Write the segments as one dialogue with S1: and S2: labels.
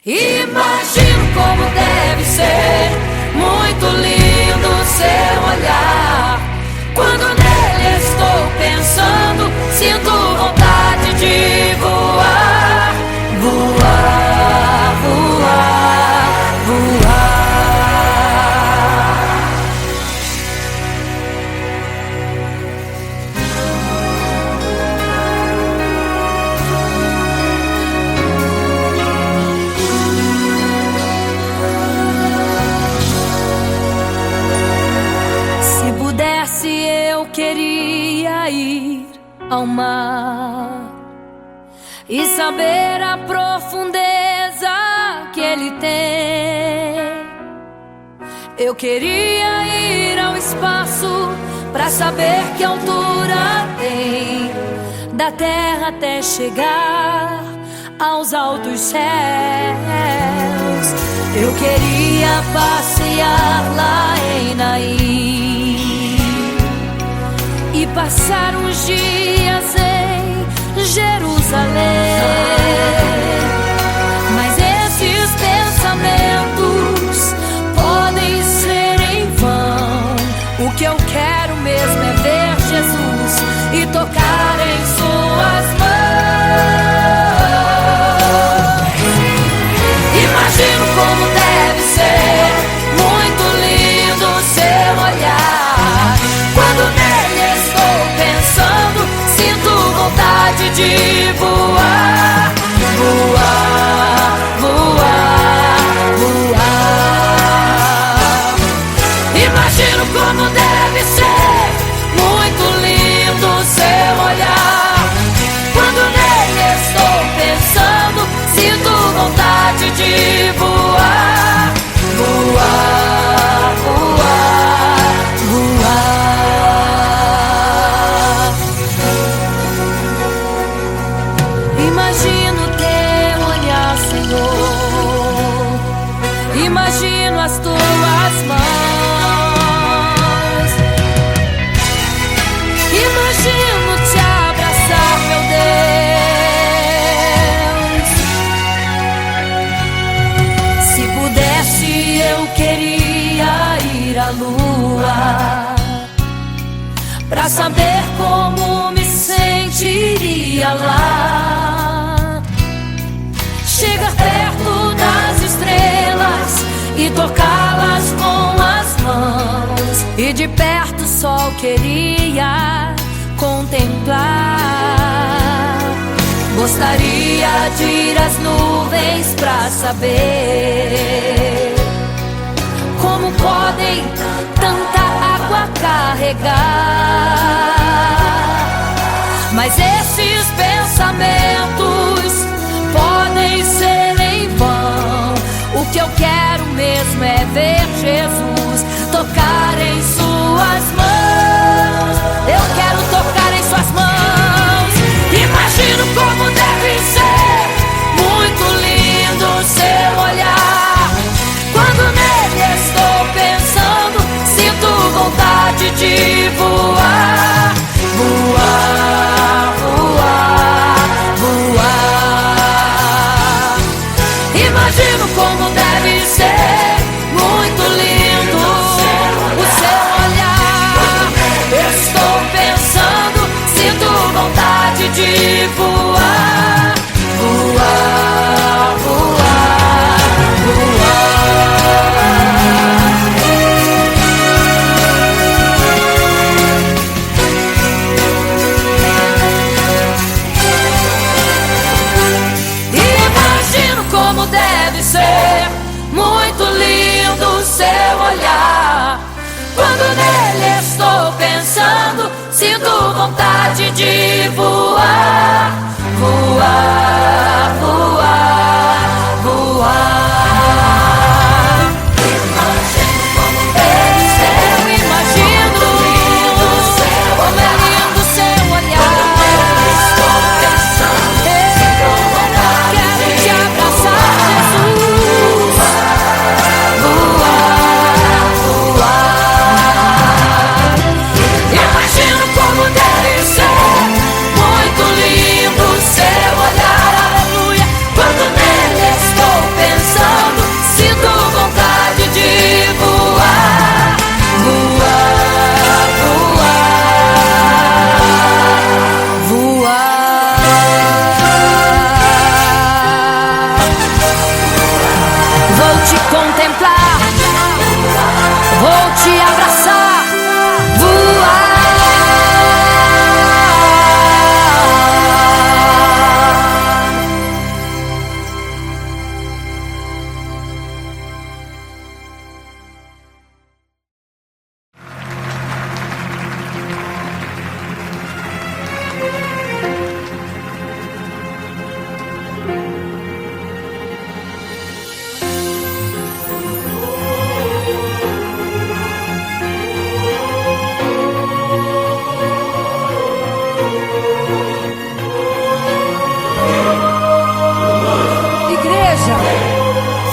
S1: Imagino como deve ser muito lindo o seu olhar. Quando nele estou pensando, sinto vontade de voar, voar, voar, voar. Se pudesse, eu queria ir ao mar e saber a profundeza que ele tem. Eu queria ir ao espaço pra saber que altura tem, da terra até chegar aos altos céus. Eu queria passear lá em Naim e passar uns dias em Jerusalém. Mas esses pensamentos podem ser em vão. O que eu quero mesmo é ver Jesus e tocar em suas mãos. Imagino como deve ser muito lindo o seu olhar. Quando nele estou pensando, sinto vontade de voar, voar, voar, voar. Imagino como deve ser muito lindo o seu olhar. Quando nele estou pensando, sinto vontade de voar, voar, voar, voar. Imagino teu olhar, Senhor. Imagino as tuas mãos. Imagino te abraçar, meu Deus. Se pudesse, eu queria ir à lua pra saber como me sentiria lá. Chegar perto das estrelas e tocá-las com as mãos, e de perto só queria contemplar. Gostaria de ir às nuvens pra saber como podem tanta água carregar. Mas esses pensamentos podem ser em vão. O que eu quero mesmo é ver Jesus, tocar em suas mãos. Eu quero tocar em suas mãos. Imagino como deve ser muito lindo o seu olhar. Quando nele estou pensando, sinto vontade de voar, voar, voar, voar. Imagino como deve ser muito lindo o seu olhar. Estou pensando, sinto vontade de voar, voar, voar, voar. Imagino como deve ser muito lindo o seu olhar. Quando nele estou pensando, sinto vontade de voar, voar, voar, voar. Imagino como deve ser, eu imagino como é lindo o seu olhar. Estou pensando, sinto vontade de te abraçar, Jesus. Voar, voar. Imagino como deve ser muito lindo o seu olhar, aleluia. contemplar, vou te abraçar, voar.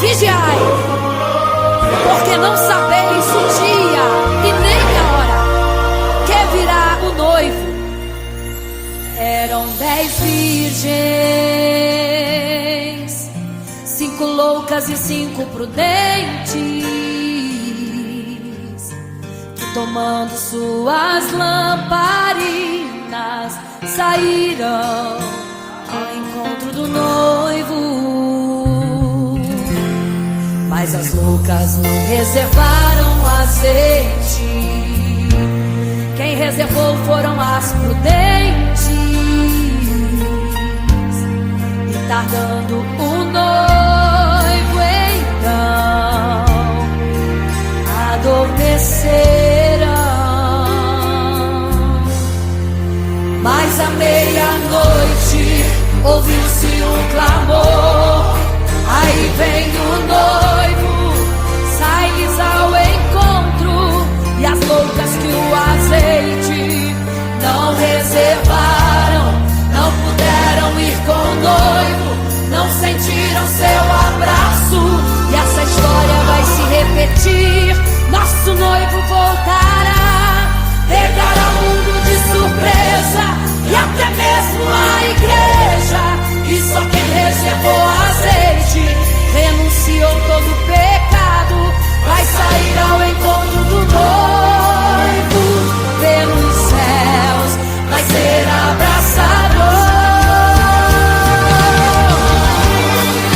S1: Vigiai, porque não sabeis o dia e nem a hora que virá o noivo. Eram 10 virgens, 5 loucas e 5 prudentes, que tomando suas lamparinas saíram ao encontro do noivo. Mas as loucas não reservaram azeite, quem reservou foram as prudentes. E tardando o noivo então adormeceram. Mas à meia-noite ouviu-se um clamor: aí vem o noivo, sai-lhes ao encontro. E as loucas que o azeite não reservaram, não puderam ir com o noivo, não sentiram seu abraço. E essa história vai se repetir, nosso noivo voltará, pegará o mundo de surpresa e até mesmo a igreja. E só quem reservou azeite, renunciou todo pecado, vai sair ao encontro do noivo. Pelos céus vai ser abraçador.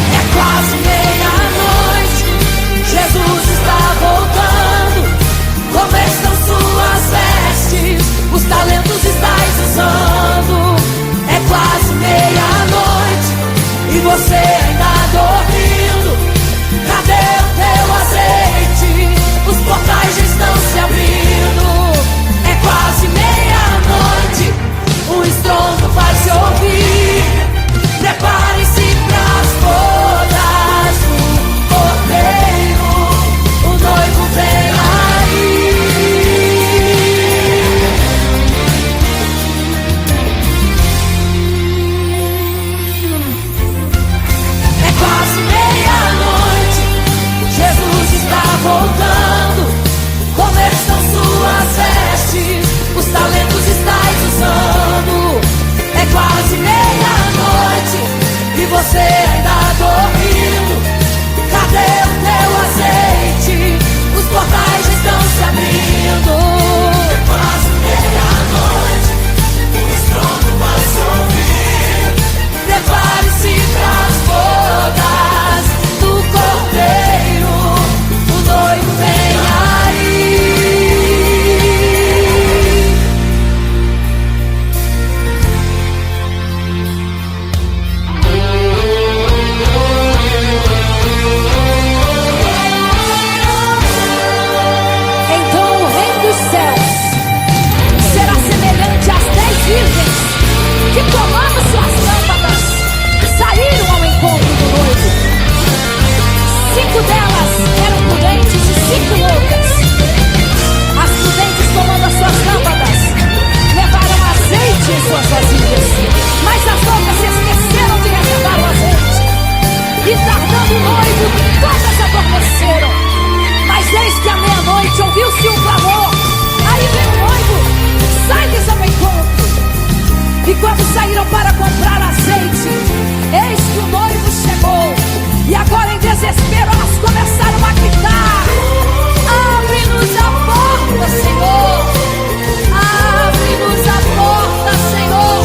S1: É quase meia-noite, Jesus está voltando. Como estão suas vestes? Os talentos estáis usando. É quase meia-noite e você ainda dormindo. Cadê o teu azeite? Os portais já estão se abrindo. É quase meia-noite, o estrondo vai se ouvir. Prepare-se pras bodas do Cordeiro, o noivo vem aí. Voltando, como estão suas vestes? Os talentos estáis usando. É quase meia-noite e você ainda dormindo. Cadê o teu azeite? Os portais já estão se abrindo. É quase meia-noite, o estrondo vai se ouvir. Prepare-se pras bodas do Cordeiro, o noivo vem aí. Então o reino dos céus será semelhante às 10 virgens que, tomando suas lâmpadas, saíram ao encontro do noivo. 5 delas eram prudentes e 5 loucas. As prudentes, tomando as suas lâmpadas, levaram azeite em suas vasilhas, mas as loucas se esqueceram de reservar o azeite. E tardando o noivo, todas adormeceram. Mas eis que à meia-noite ouviu-se um clamor: aí vem o noivo, sai-lhes ao encontro. E quando saíram para comprar azeite, eis que o noivo chegou. E agora em desespero elas começaram a gritar: abre-nos a porta, Senhor! Abre-nos a porta, Senhor!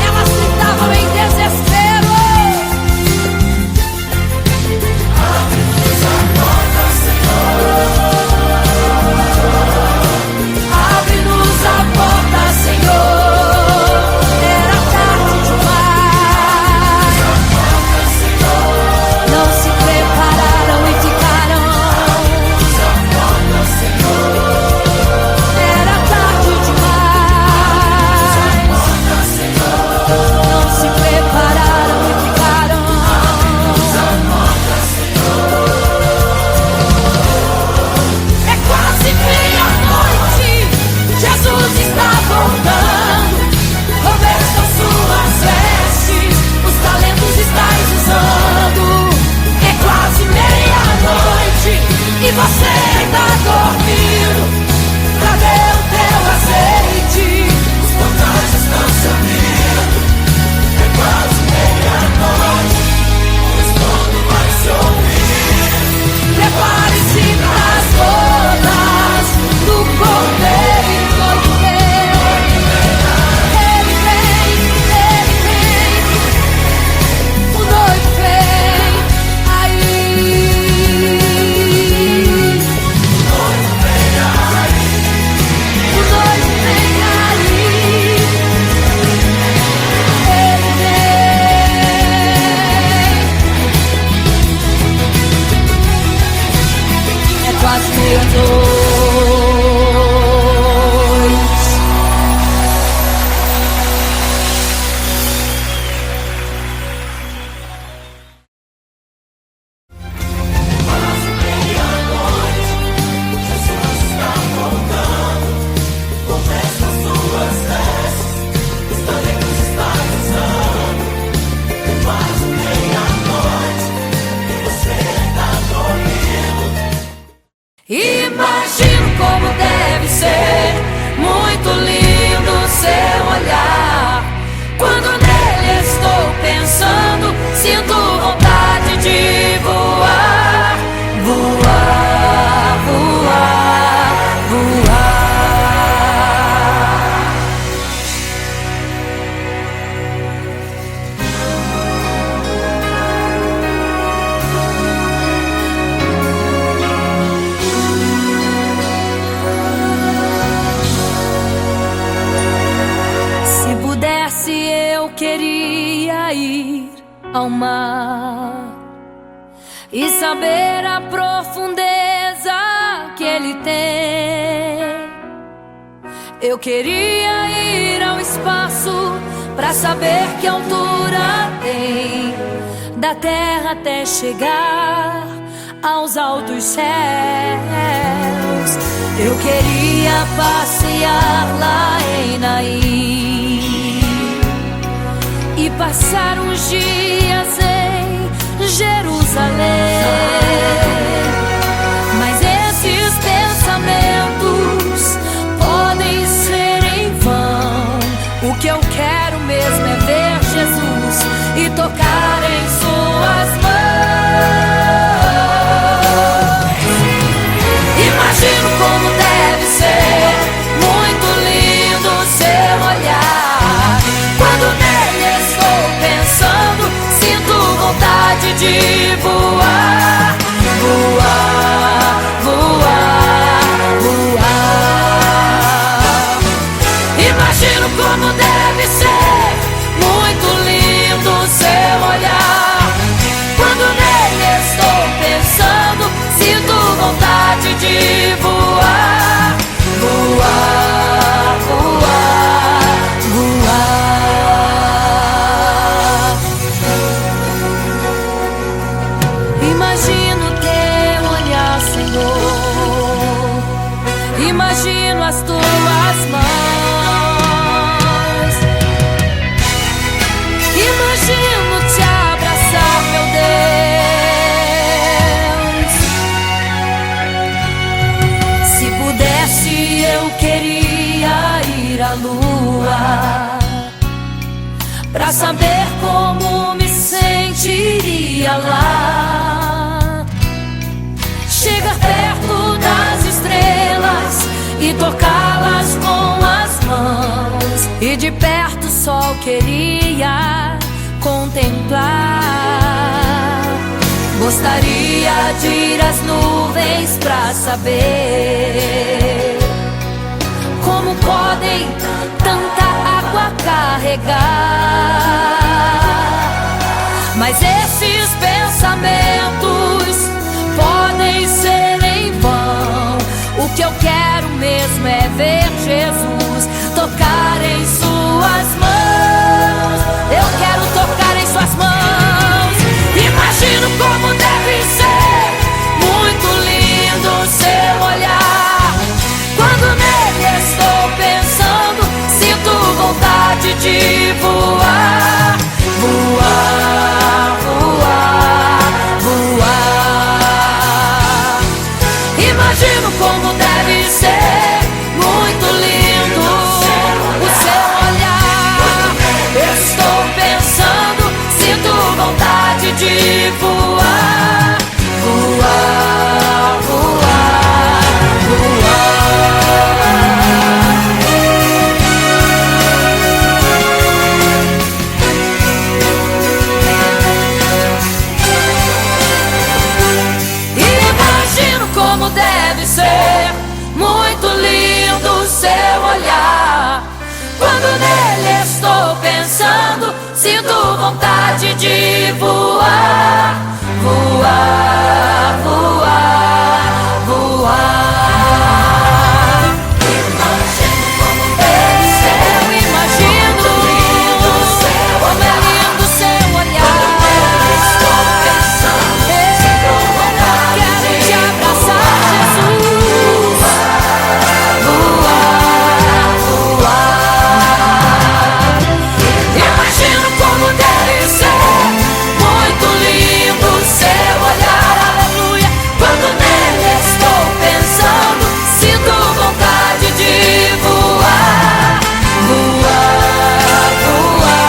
S1: Elas gritavam em desespero: abre-nos a porta. você tá dormindo, cadê o teu azeite?
S2: Os portais estão se abrindo, é quase meia-noite, o estrondo vai se ouvir.
S1: Prepare-se pras bodas do Cordeiro. Ele vem, o noivo vem aí. O noivo vem aí. Ele vem. É quase meia-noite. Imagino como deve ser muito lindo seu olhar. Quando nele estou pensando, sinto vontade de voar, voar, voar, voar. Se pudesse, eu queria ir ao mar e saber a profundeza que ele tem. Eu queria ir ao espaço pra saber que altura tem, da terra até chegar aos altos céus. Eu queria passear lá em Naim e passar uns dias em Jerusalém. Mas esses pensamentos podem ser em vão. O que eu quero mesmo é ver Jesus e tocar em suas mãos. Imagino como deve ser muito lindo seu olhar. Quando nele estou pensando, sinto vontade de voar, voar, voar, voar. Imagino como deve ser muito lindo seu olhar. Quando nele estou pensando, sinto vontade de voar, voar, voar, voar. Imagino teu olhar, Senhor. Imagino as tuas mãos. Imagino te abraçar, meu Deus. Se pudesse, eu queria ir à lua pra saber como me sentiria lá. Chegar perto das estrelas e tocá-las com as mãos, e de perto só queria contemplar. Gostaria de ir às nuvens pra saber como podem tanta água carregar. Mas esses pensamentos podem ser em vão. O que eu quero mesmo é ver Jesus tocar em suas mãos. Eu quero tocar em suas mãos. Imagino como deve ser muito lindo seu olhar. Quando nele estou pensando, sinto vontade de voar, voar, voar, voar. Quando nele estou pensando, sinto vontade de voar, voar, voar, voar.
S2: Imagino como
S1: Eu imagino como é lindo seu olhar.
S2: estou pensando, sinto vontade
S1: Quero te
S2: de
S1: abraçar, Jesus. Voar, voar. Imagino como deve ser muito lindo seu olhar, aleluia. Quando nele estou pensando, sinto vontade de voar, voar, voar,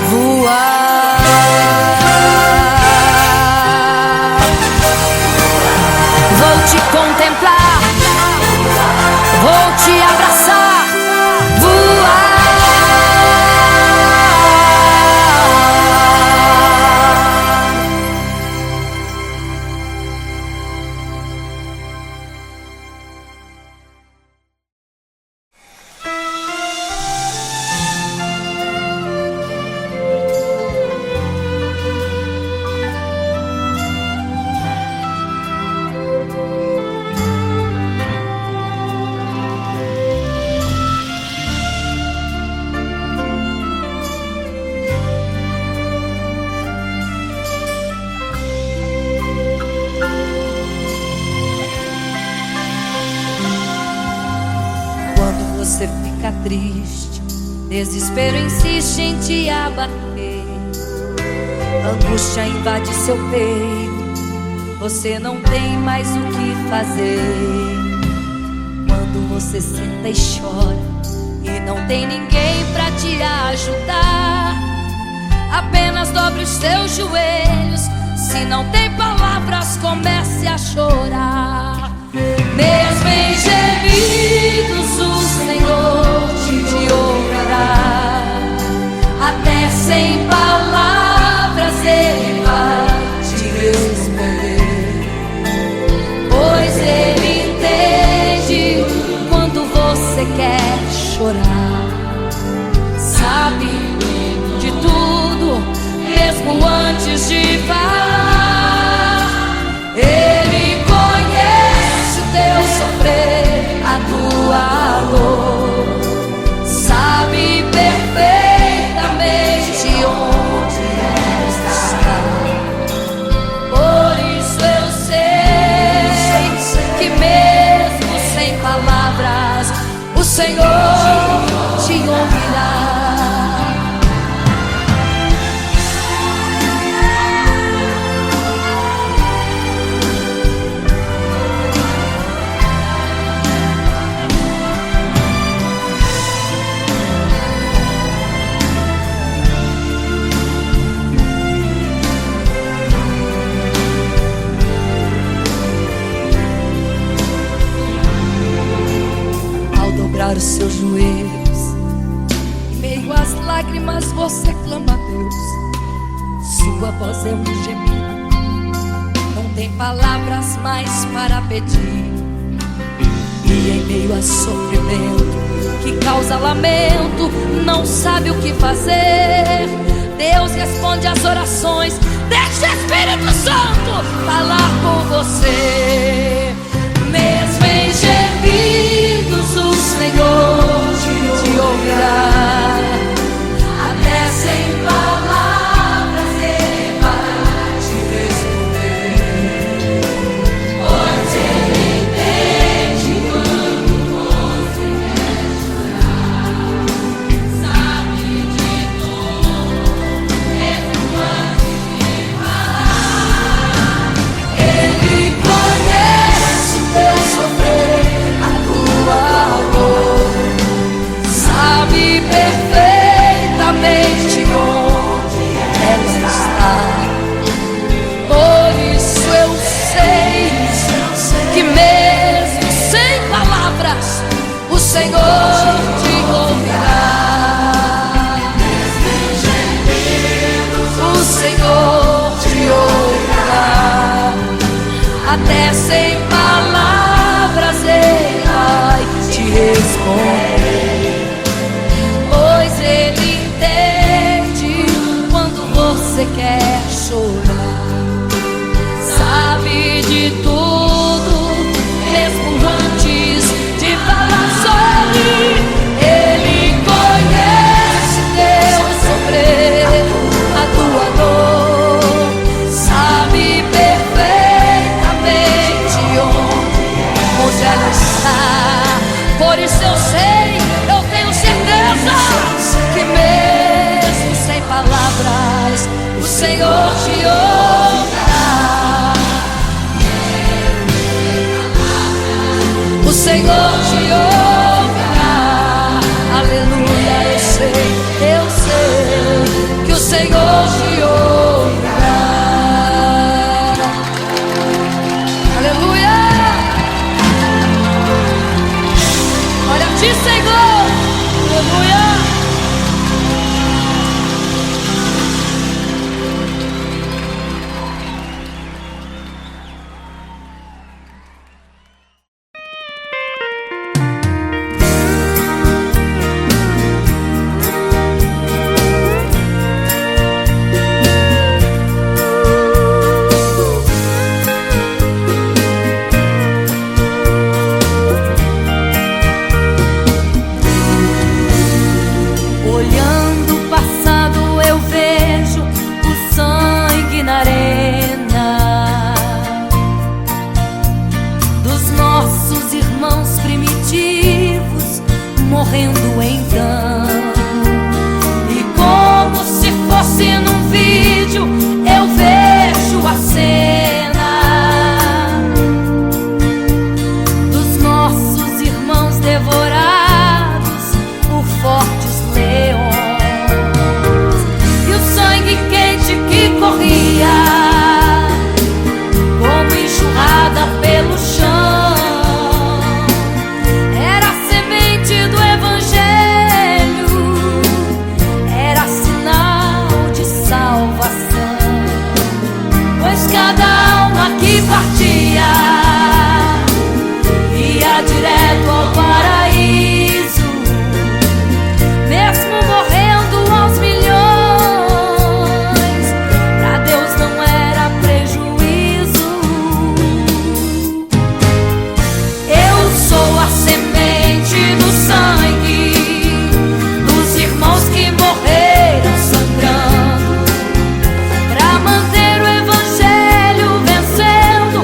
S1: voar. Vou te contemplar, vou te abraçar, voar. Quando você fica triste, desespero insiste em te abater, angústia invade seu peito, você não tem mais o que fazer. Quando você senta e chora e não tem ninguém pra te ajudar, apenas dobre os seus joelhos. Se não tem palavras, comece a chorar. Mesmo em gemidos, o Senhor te ouvirá. Até sem palavras Ele vai te responder, pois Ele entende quando você quer chorar. Sabe de tudo, mesmo antes de falar. Ele conhece o teu sofrer, a tua dor. Sabe perfeitamente onde está. Por isso eu sei que mesmo sem palavras, o Senhor te ouvirá. Os seus joelhos, em meio às lágrimas você clama a Deus. Sua voz é um gemido, não tem palavras mais para pedir. E em meio a sofrimento que causa lamento, não sabe o que fazer. Deus responde às orações, deixa o Espírito Santo falar por você. Mesmo em gemidos, o Senhor te ouvirá. Até sem palavras Ele vai te responder, pois Ele entende quando você quer chorar. Sabe de tudo, mesmo antes de falar. Ele conhece o teu sofrer, a tua dor. Sabe perfeitamente onde ela está. Por isso eu sei que mesmo sem palavras, o Senhor te ouvirá. O Senhor te ouvirá. Até sem palavras Ele vai te responder. ouvirá. O Senhor te ouvirá. Aleluia, eu sei que o Senhor te ouvirá. Aleluia. Olha a ti, Senhor. Aleluia.
S3: Morrendo então, e como se fosse num vídeo, eu vejo a cena dos nossos irmãos devorados por fortes leões, e o sangue quente que corria como enxurrada pelo chão. Cada alma que partia ia direto ao paraíso, mesmo morrendo aos milhões, pra Deus não era prejuízo. Eu sou a semente do sangue dos irmãos que morreram sangrando, pra manter o evangelho vencendo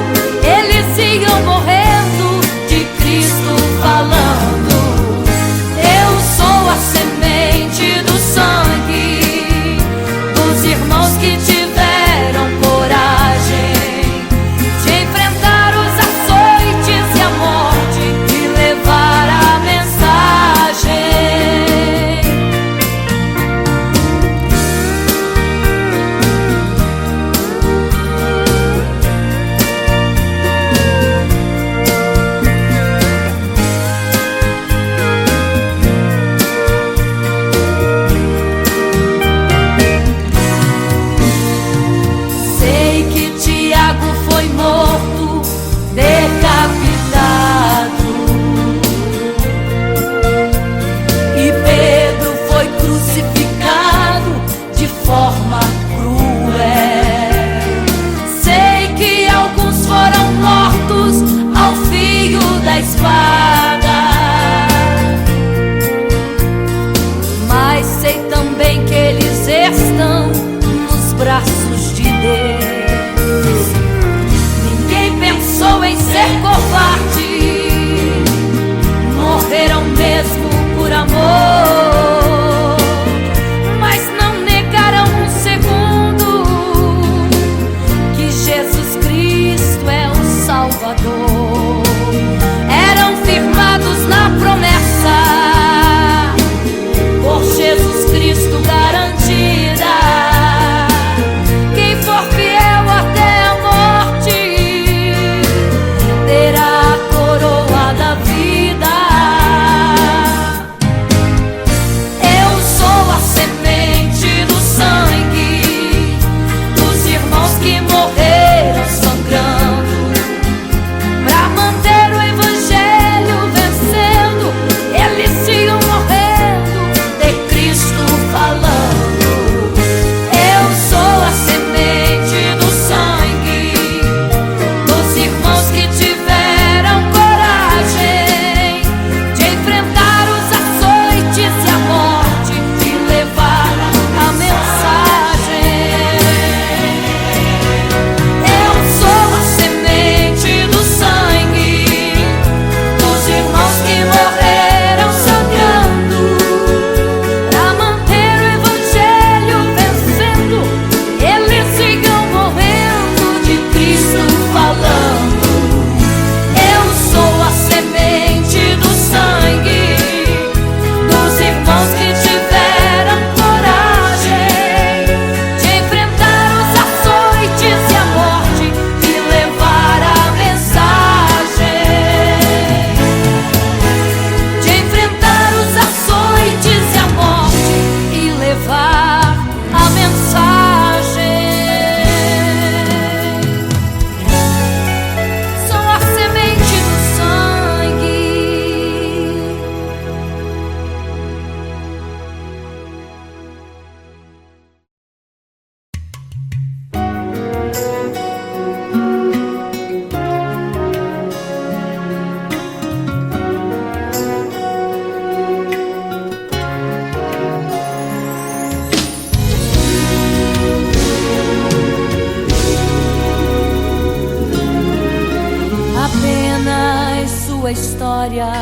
S3: história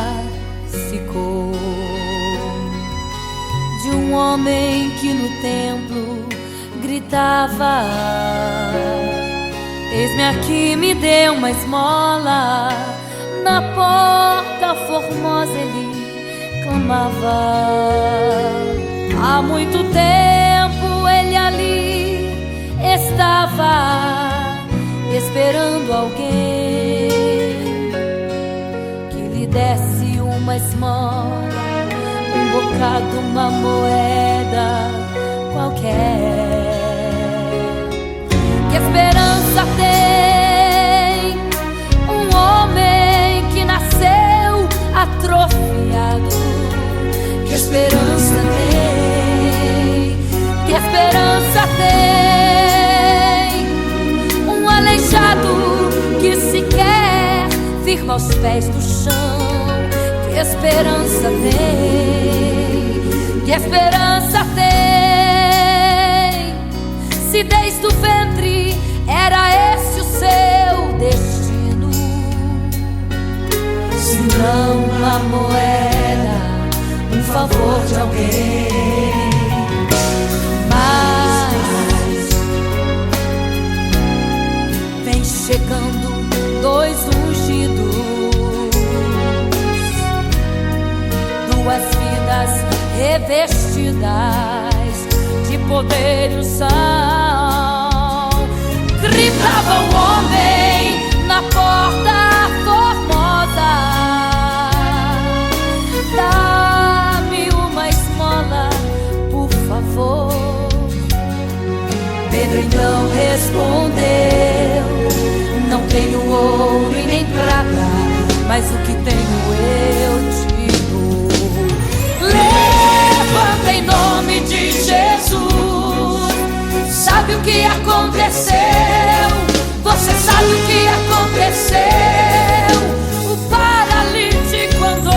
S3: ficou de um homem que no templo gritava: eis-me aqui, me dê uma esmola. Na porta formosa ele clamava. Há muito tempo ele ali estava esperando alguém que lhe desse uma esmola, um bocado, uma moeda qualquer. Que esperança tem um homem que nasceu atrofiado? Que esperança tem? Que esperança tem um aleijado que sequer firma os pés no chão? Que esperança tem? Que esperança tem? Se desde o ventre era esse o seu destino, se não uma moeda, um favor de alguém. Mas vem chegando dois ungidos, duas vidas revestidas de poder e unção. Gritava o homem na porta formosa: dá-me uma esmola, por favor. Pedro então respondeu: não tenho ouro e nem prata, mas o que tenho eu te dou. Levanta em nome de Jesus. Sabe o que aconteceu? Você sabe o que aconteceu? O paralítico andou.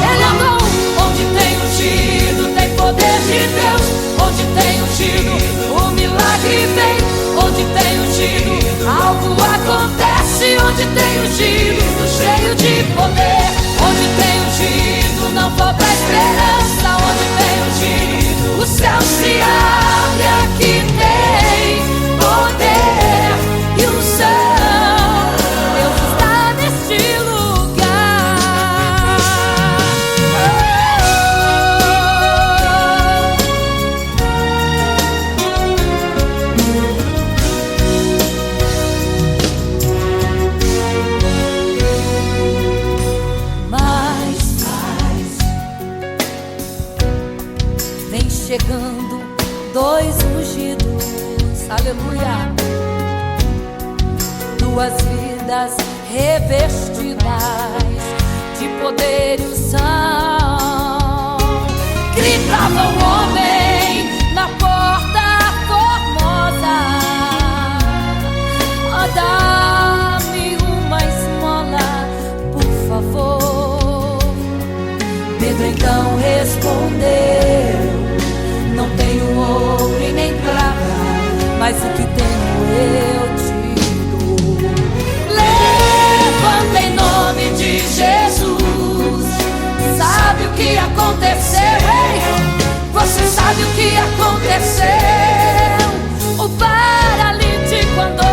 S3: Ele andou. Onde tem ungido, tem poder de Deus. Onde tem ungido, o milagre vem. Onde tem ungido, algo acontece. Onde tem ungido, cheio de poder. Onde tem ungido, não falta esperança. Onde tem ungido, o céu se abre. Aqui tem poder e unção. Deus está neste lugar. Mas vem chegando dois ungidos, aleluia, duas vidas revestidas de poder e unção. Gritava o homem na porta formosa: oh, dá-me uma esmola, por favor. Pedro então respondeu: não tenho ouro e nem prata, mas o que tenho eu te dou. Levanta em nome de Jesus. Sabe o que aconteceu? Você sabe o que aconteceu? O paralítico andou.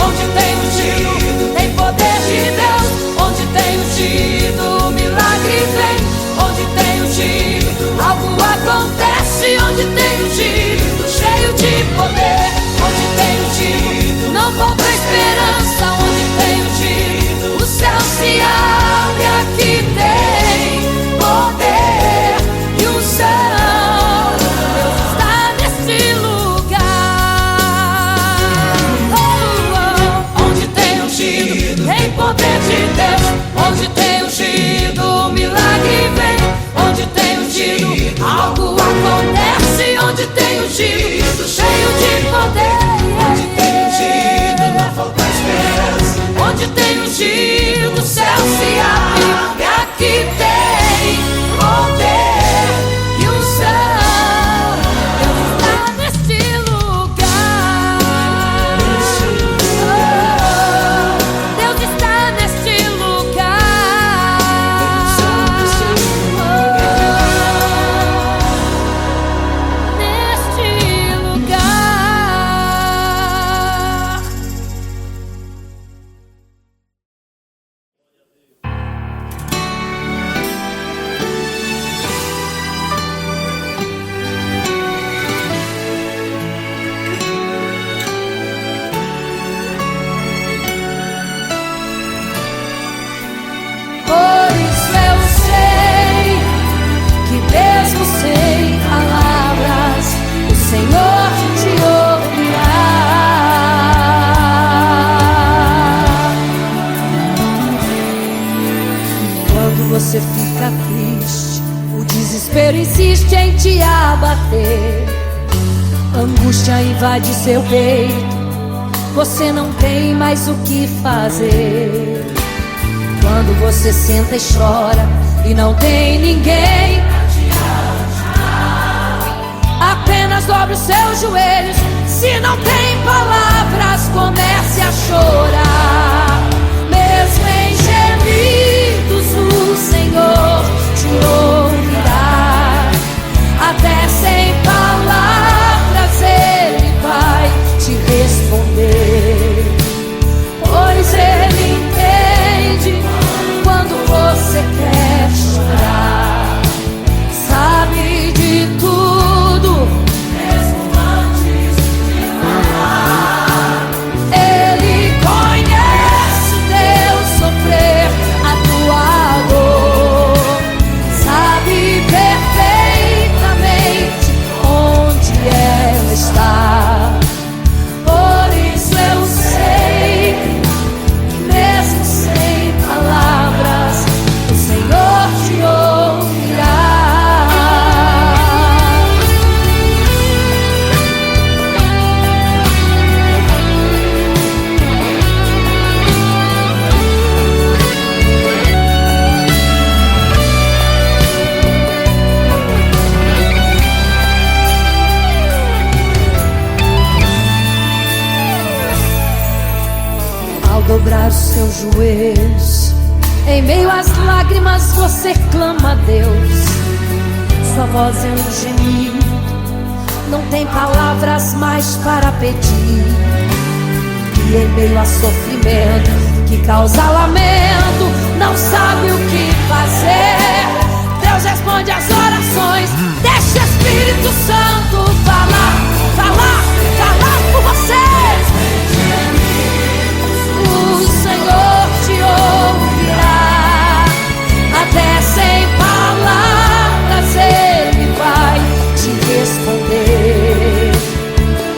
S3: Onde tem ungido, tem poder de Deus. Onde tem ungido, o milagre vem. Onde tem ungido, algo acontece. Onde tem ungido, cheio de poder. Onde tem ungido, não falta esperança. Onde tem ungido, o céu se abre. Aqui tem poder e unção. Deus está neste lugar. Onde tem ungido, tem poder de Deus. Onde tem ungido, o milagre vem. Onde tem ungido, algo acontece. Onde tem ungido,
S1: bater, angústia invade seu peito, você não tem mais o que fazer. Quando você senta e chora e não tem ninguém, apenas dobre os seus joelhos. Se não tem palavras, comece a chorar. Mesmo em gemidos, o Senhor te ouvirá. Até sem palavras Ele vai te responder, pois Ele entende quando você quer chorar. Sabe de tudo, mesmo antes de falar. Ele conhece o teu sofrer, a tua dor. Sabe perfeitamente onde ela está. Por isso eu sei que mesmo sem palavras, o Senhor te ouvirá. Ao dobrar os seus joelhos, em meio às lágrimas você clama a Deus. Sua voz é um gemido, não tem palavras mais para pedir. E em meio a sofrimento que causa lamento, não sabe o que fazer. Deus responde às orações. Deixa o Espírito Santo falar, falar, falar por você. O Senhor te ouvirá. Até sem palavras Ele vai te responder,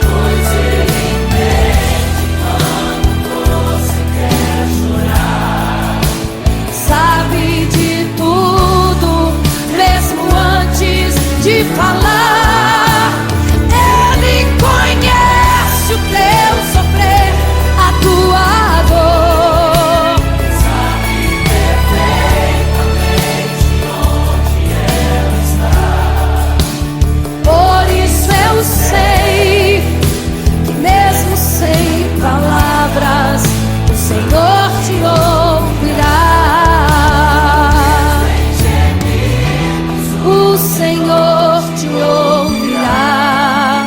S1: pois Ele entende quando você quer chorar. Sabe de tudo, mesmo antes de falar. Ele conhece o teu sofrer, a tua dor. Sabe perfeitamente onde ela está. Por isso eu sei que mesmo sem palavras, o Senhor te ouvirá. O Senhor te ouvirá.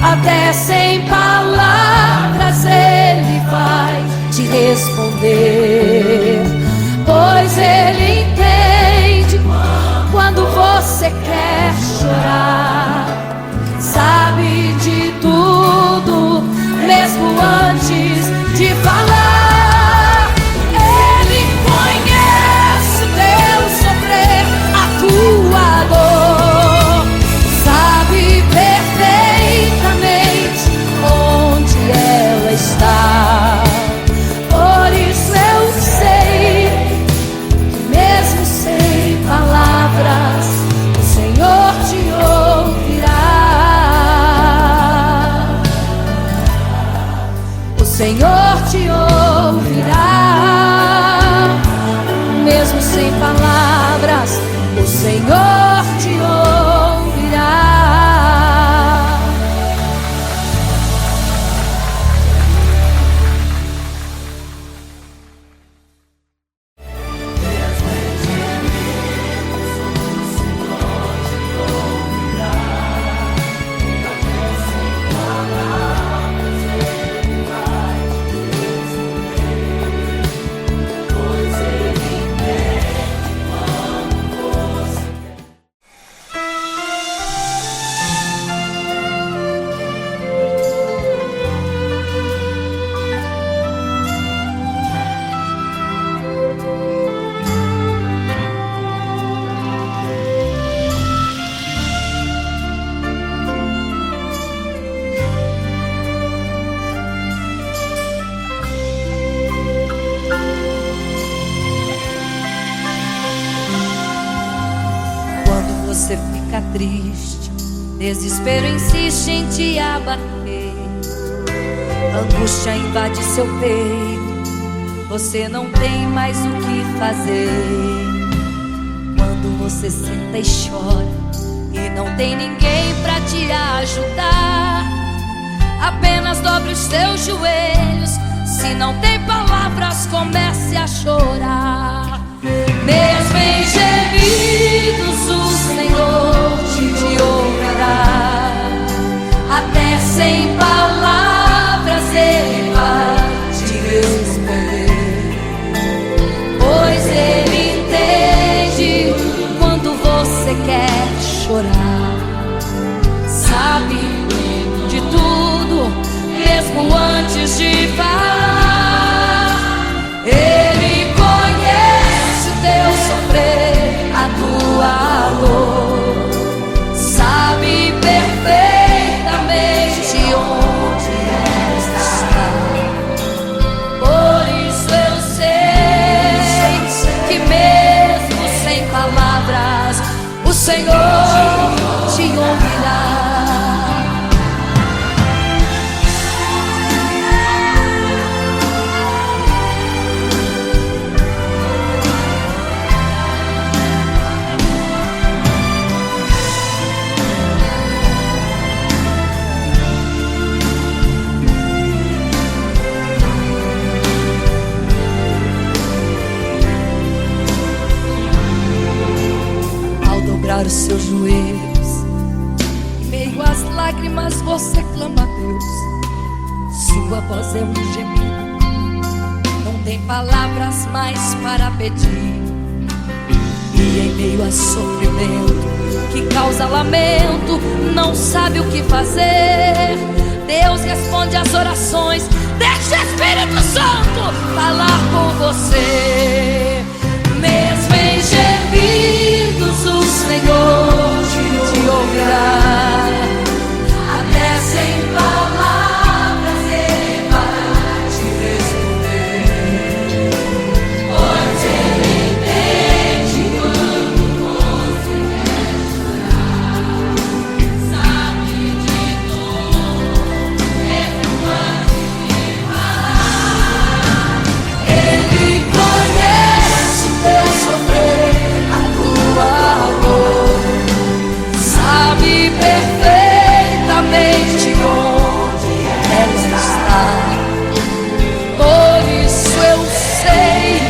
S1: Até sem palavras Ele vai te responder, pois Ele entende quando você quer chorar. Sabe de tudo, mesmo antes de falar. Ele conhece o teu sofrer, a tua dor. Sabe perfeitamente onde ela está. Por isso eu sei que mesmo sem palavras, o Senhor te ouvirá. O Senhor te ouvirá. Mesmo sem palavras, o Senhor te ouvirá.
S3: você fica triste, Desespero insiste em te abater, angústia invade seu peito. Você não tem mais o que fazer. Quando você senta e chora e não tem ninguém pra te ajudar, apenas dobre os seus joelhos. Se não tem palavras, comece a chorar. Mesmo em gemidos, o Senhor te ouvirá. Até sem palavras Ele vai te responder, pois Ele entende quando você quer chorar. Sabe de tudo, mesmo antes de falar. Ele conhece o teu sofrer, a tua dor. Sabe perfeitamente onde está. Por isso eu sei que mesmo sem palavras o Senhor te ouvirá. Os seus joelhos, em meio às lágrimas você clama a Deus. Sua voz é um gemido, não tem palavras mais para pedir. E em meio a sofrimento que causa lamento, não sabe o que fazer. Deus responde às orações, deixa o Espírito Santo falar com você. Mesmo em gemidos o Senhor te ouvirá. Até sem palavras Ele vai te responder, pois Ele entende quando você quer chorar. Sabe de tudo, mesmo antes de falar. Ele conhece o teu sofrer, a tua dor. Sabe perfeitamente onde ela está. Por isso eu sei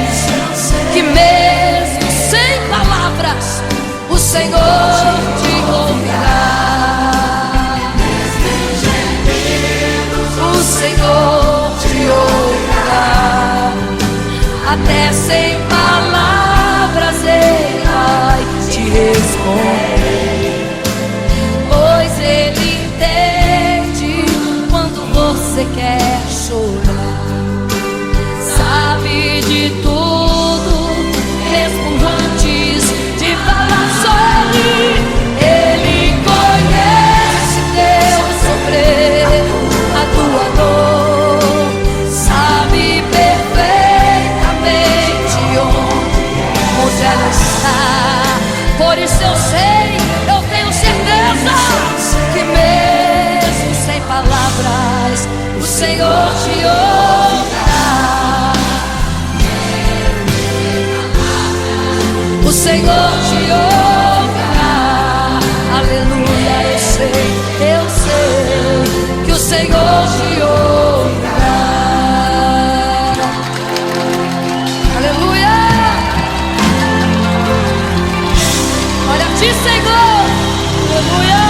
S3: que mesmo sem palavras o Senhor te ouvirá. O Senhor te ouvirá. Até sem palavras Ele vai te responder, pois Ele entende quando você quer chorar. Sabe de tudo, mesmo antes de falar sobre. Ele conhece teu sofrer, a tua dor. Sabe perfeitamente onde ela está. Por isso eu sei, eu tenho certeza que mesmo sem palavras o Senhor te ouvirá. O Senhor te ouvirá. Aleluia, eu sei que o Senhor te ouvirá. Aleluia. Olha a ti, Senhor. Aleluia.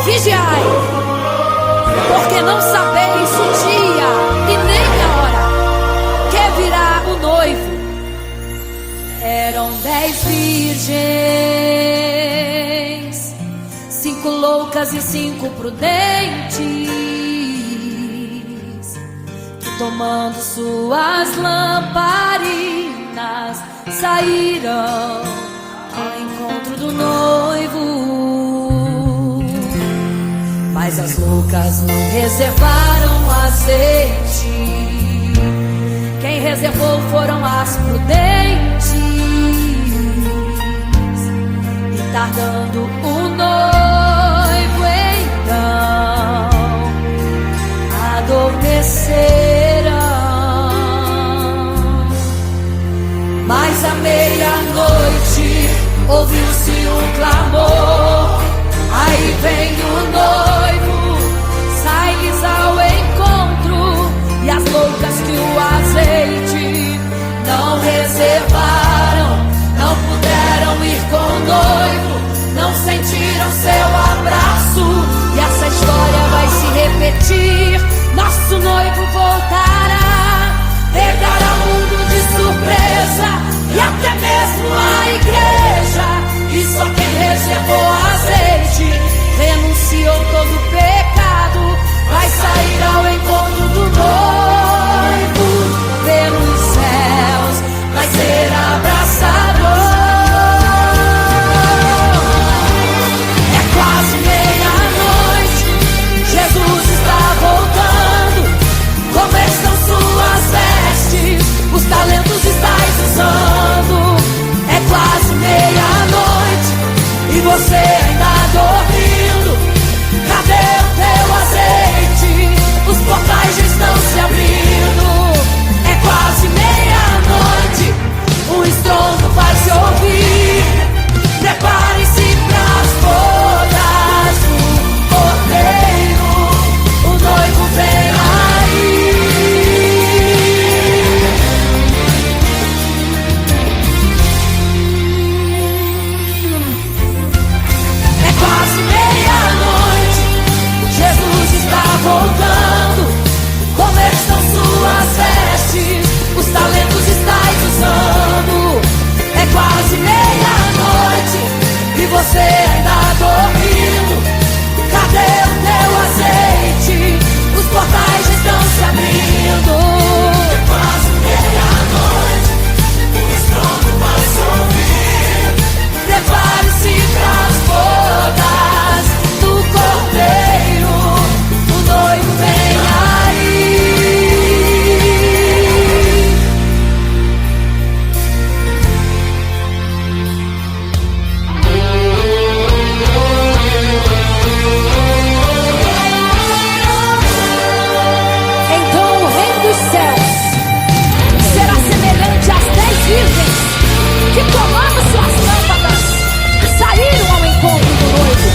S3: Vigiai, porque não sabeis o dia e nem a hora que virá o noivo. Eram 10 virgens, 5 loucas e 5 prudentes, que tomando suas lamparinas saíram ao encontro do noivo. Mas as loucas não reservaram azeite, quem reservou foram as prudentes. E tardando o noivo então adormeceram. Mas à meia-noite ouviu-se um clamor: aí vem o noivo, sai-lhes ao encontro. E as loucas que o azeite não reservaram, não puderam ir com o noivo, não sentiram seu abraço. E essa história vai se repetir. Nosso noivo voltará, pegará o mundo de surpresa, e até mesmo a igreja. E só quem reservou azeite, renunciou todo pecado, vai sair ao encontro do noivo pelos céus, vai ser abraçador. É quase meia-noite, Jesus está voltando. Como estão suas vestes? Os talentos estáis usando. É quase meia-noite e você ainda dormindo. Cadê o teu azeite? Os portais já estão se abrindo. É quase meia-noite, o estrondo vai se ouvir. Prepare-se pras bodas do Cordeiro, o noivo vem aí. É quase meia-noite, Jesus está voltando. Como estão suas vestes? Os talentos estáis usando. É quase meia-noite e você ainda dormindo. Cadê o teu azeite? Os portais estão se abrindo. É quase meia-noite, o estrondo vai se ouvir. Prepare-se pras bodas do Cordeiro, o noivo vem aí.
S1: Então o reino dos céus será semelhante às 10 virgens que, tomando suas lâmpadas, saíram ao encontro do noivo.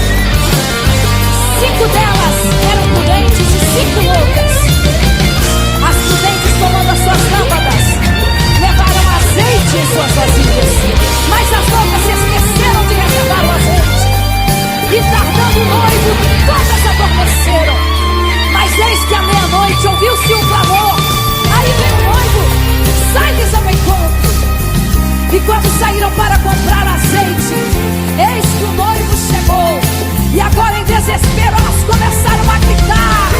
S1: 5 delas eram prudentes e 5 loucas. As prudentes, tomando as suas lâmpadas, levaram azeite em suas vasilhas, mas as loucas se esqueceram de reservar o azeite. E tardando o noivo, todas adormeceram. Mas eis que à meia-noite ouviu-se um clamor: aí vem o noivo, sai-lhes ao encontro. E quando saíram para comprar azeite, eis que o noivo chegou. E agora em desespero elas começaram a gritar: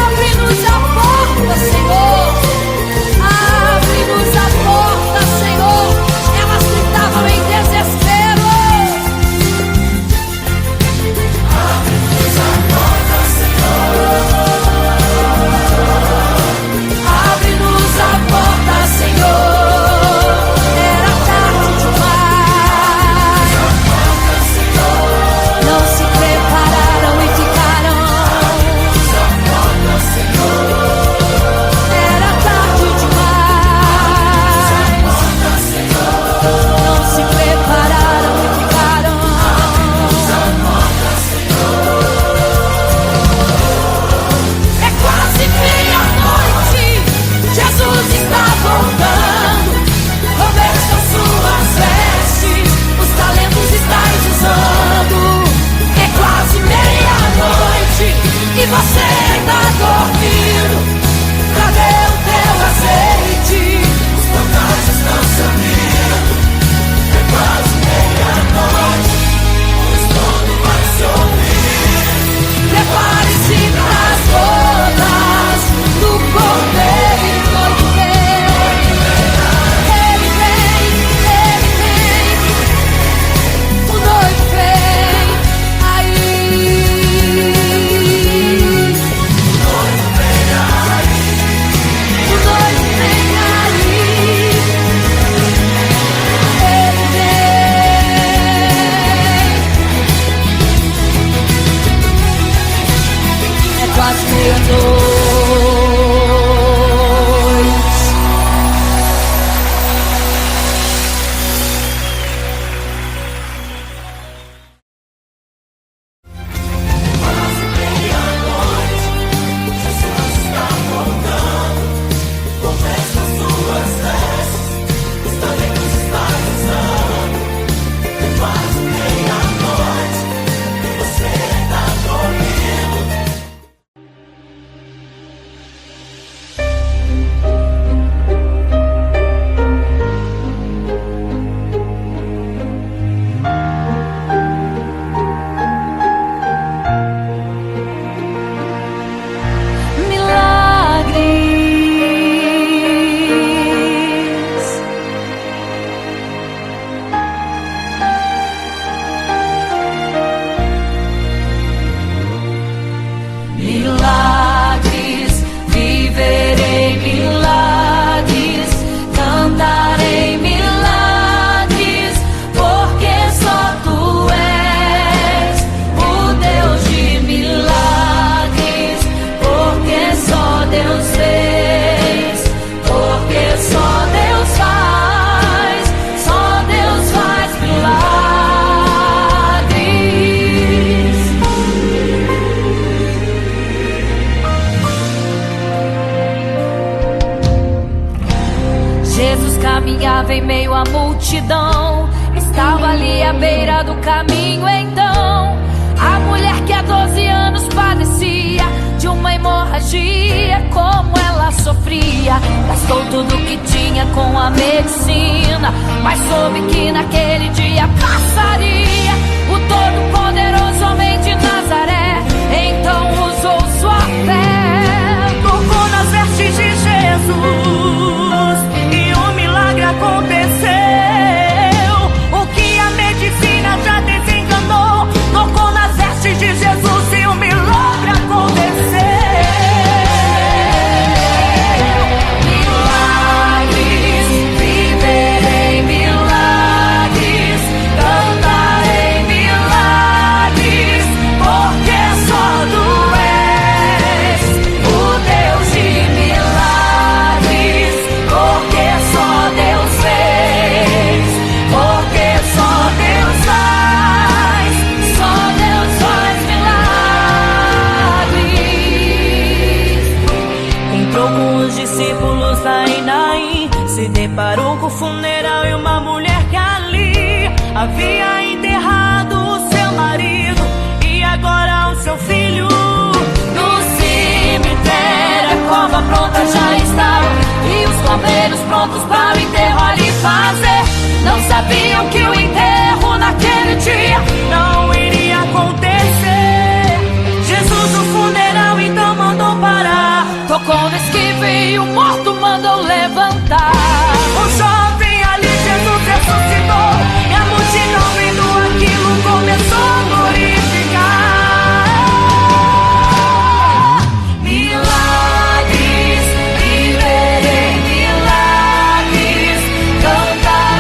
S1: abre-nos a porta, Senhor! Abre-nos a porta, Senhor! Elas gritavam em desespero.
S2: Abre-nos a porta, Senhor.
S3: Abre-nos a porta, Senhor! Era tarde demais. Não se prepararam e ficaram. Era tarde demais. Não se prepararam e ficaram. É quase meia-noite, Jesus está voltando. Como estão suas vestes? Os talentos estáis usando. É quase meia-noite e você ainda dormindo. Cadê o teu azeite?
S2: Os portais estão se abrindo.
S3: multidão estava ali à beira do caminho. Então a mulher que há 12 anos padecia de uma hemorragia, como ela sofria, gastou tudo que tinha com a medicina, mas soube que naquele dia passaria o todo-poderoso homem de Nazaré. Então usou sua fé,
S2: Tocou nas vestes de Jesus e um milagre aconteceu. O que a medicina já desenganou, tocou nas vestes de Jesus e um milagre aconteceu. Milagres, viverei milagres, cantarei milagres, porque só tu és o Deus de milagres, porque só Deus fez, porque só Deus faz,
S3: só Deus faz milagres.
S2: Entrou com os discípulos lá em Naim, se deparou com o funeral e uma mulher que ali havia enterrado o seu marido e agora o seu filho.
S3: No cemitério a cova pronta já estava e os bombeiros prontos para o enterro ali fazer. Não sabiam que o enterro naquele dia
S2: Não iria acontecer. Jesus no funeral então mandou parar.
S3: tocou no esquife e o morto mandou levantar.
S2: O jovem ali, Jesus ressuscitou, e a multidão vendo aquilo começou a glorificar.
S3: Milagres, viverei milagres, cantarei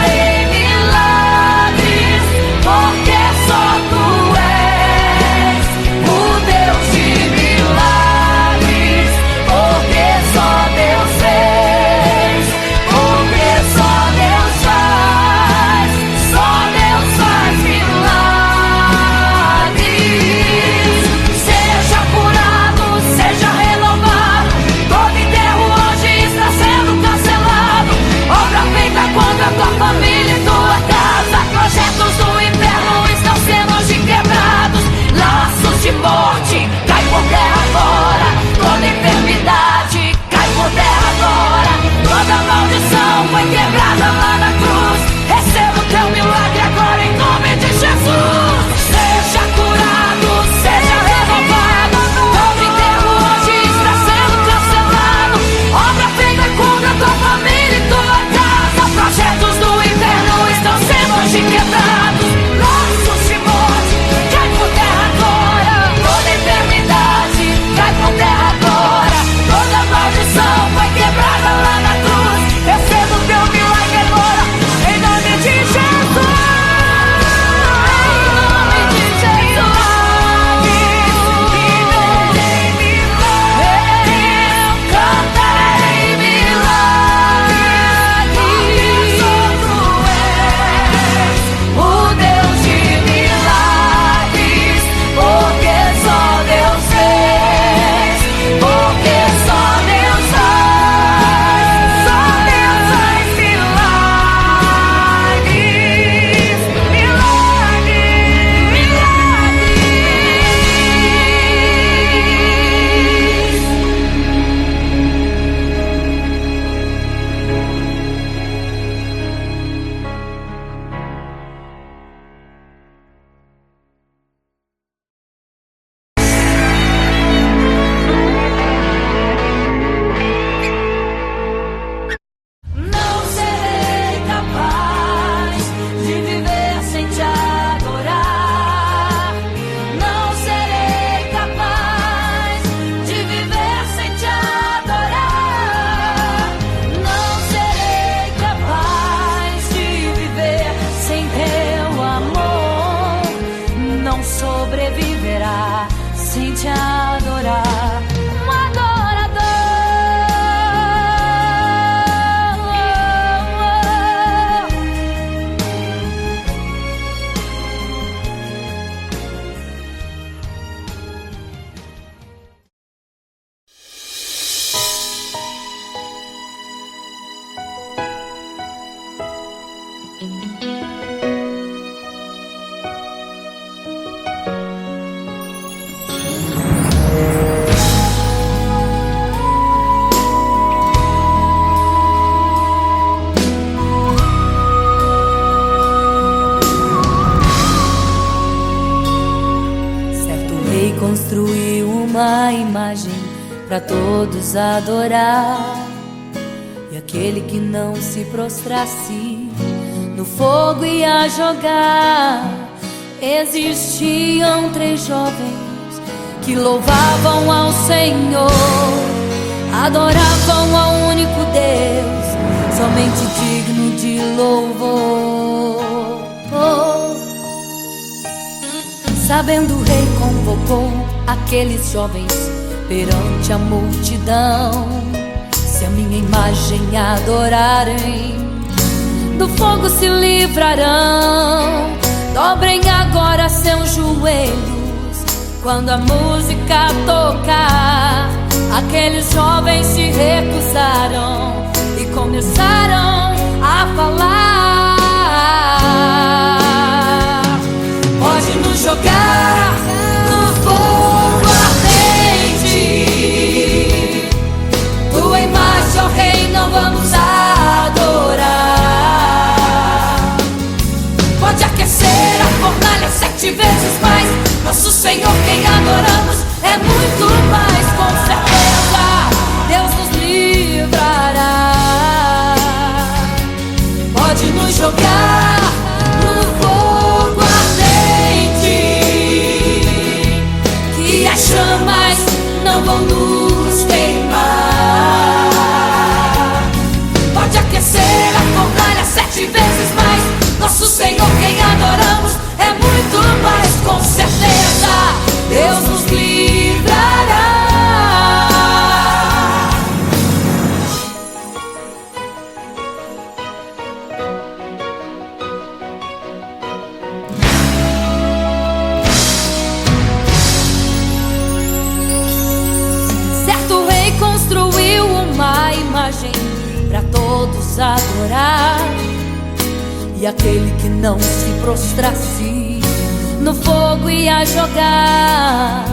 S3: uma imagem para todos adorar. E aquele que não se prostrasse no fogo ia jogar. Existiam 3 jovens que louvavam ao Senhor, adoravam ao único Deus, somente digno de louvor. Sabendo, o rei convocou aqueles jovens perante a multidão. Se a minha imagem adorarem, do fogo se livrarão. Dobrem agora seus joelhos quando a música tocar. Aqueles jovens se recusaram e começaram a falar: pode nos jogar no fogo ardente, tua imagem, ó Rei, não vamos adorar. Pode aquecer a fornalha 7 vezes mais, nosso Senhor quem adoramos é muito mais. Com certeza Deus nos livrará. Pode nos jogar no fogo ardente, que as chamas não vão nos queimar. Pode aquecer a fornalha 7 vezes mais, nosso Senhor quem adoramos é muito mais. Com certeza Deus nos livrará. Certo rei construiu uma imagem para todos adorar. E aquele que não se prostrasse no fogo ia jogar.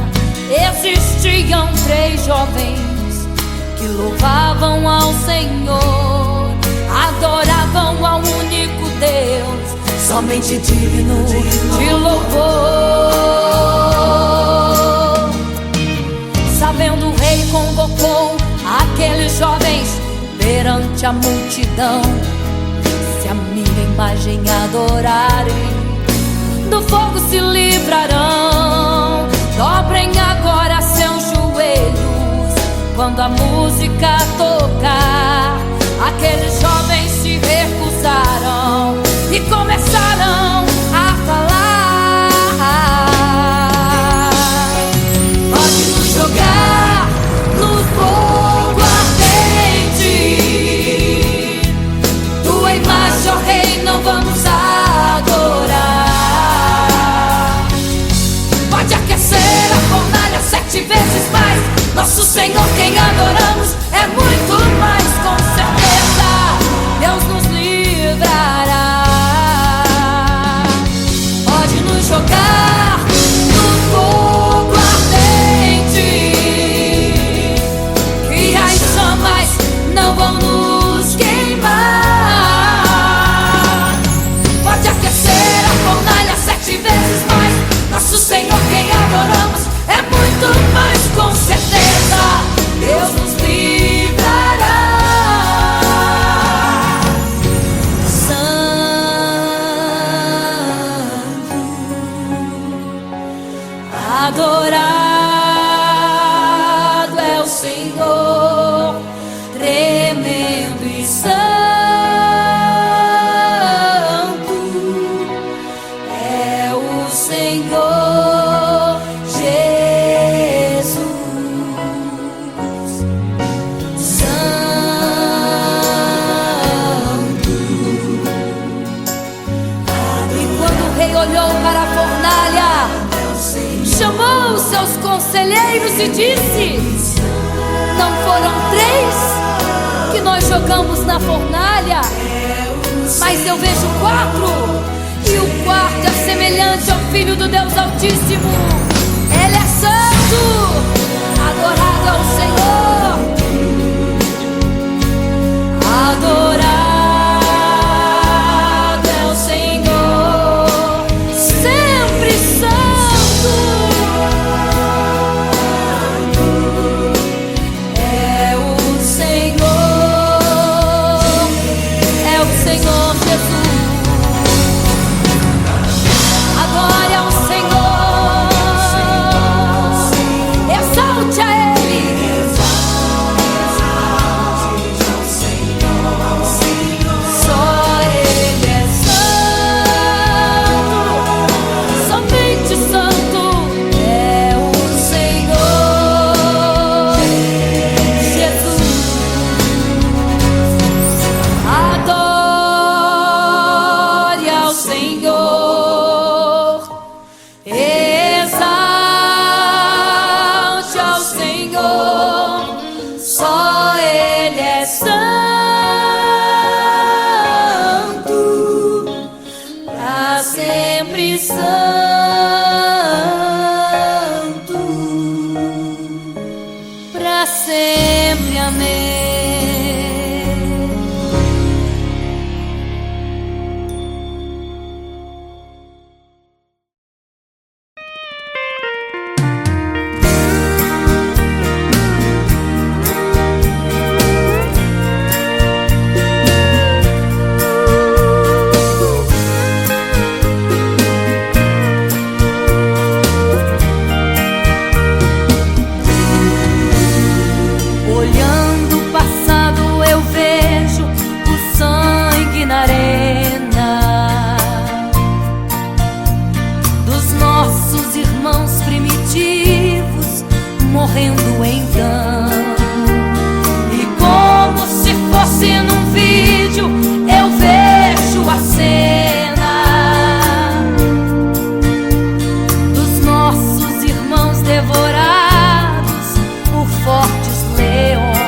S3: Existiam 3 jovens que louvavam ao Senhor, adoravam ao único Deus, somente digno de louvor. Sabendo, o rei convocou aqueles jovens perante a multidão. Se a minha imagem adorarem, do fogo se livrarão. Dobrem agora seus joelhos quando a música tocar. Aqueles jovens se recusaram e começaram a falar: pode nos jogar no fogo ardente, tua imagem, ó Rei, não vamos adorar. Pode aquecer a fornalha 7 vezes mais, nosso Senhor quem adoramos é muito mais. Com certeza Deus nos livrará. Pode nos jogar no fogo ardente, que as chamas não vão nos queimar. Pode aquecer a fornalha 7 vezes mais, nosso Senhor quem adoramos é muito mais. Com certeza Deus nos livrará. Santo, adorado é o Senhor, tremendo e santo é o Senhor Jesus. Santo. E quando o rei olhou para a fornalha, chamou os seus conselheiros e disse: não foram 3 que nós jogamos na fornalha, mas eu vejo 4, e o quarto é semelhante ao Filho do Deus Altíssimo. Ele é santo, adorado ao Senhor, adorado é o Senhor, sempre santo. sempre santo, pra sempre, amém.
S2: Olhando o passado eu vejo o sangue na arena dos nossos irmãos primitivos morrendo então. E como se fosse num vídeo eu vejo a cena dos nossos irmãos devorados por fortes leões.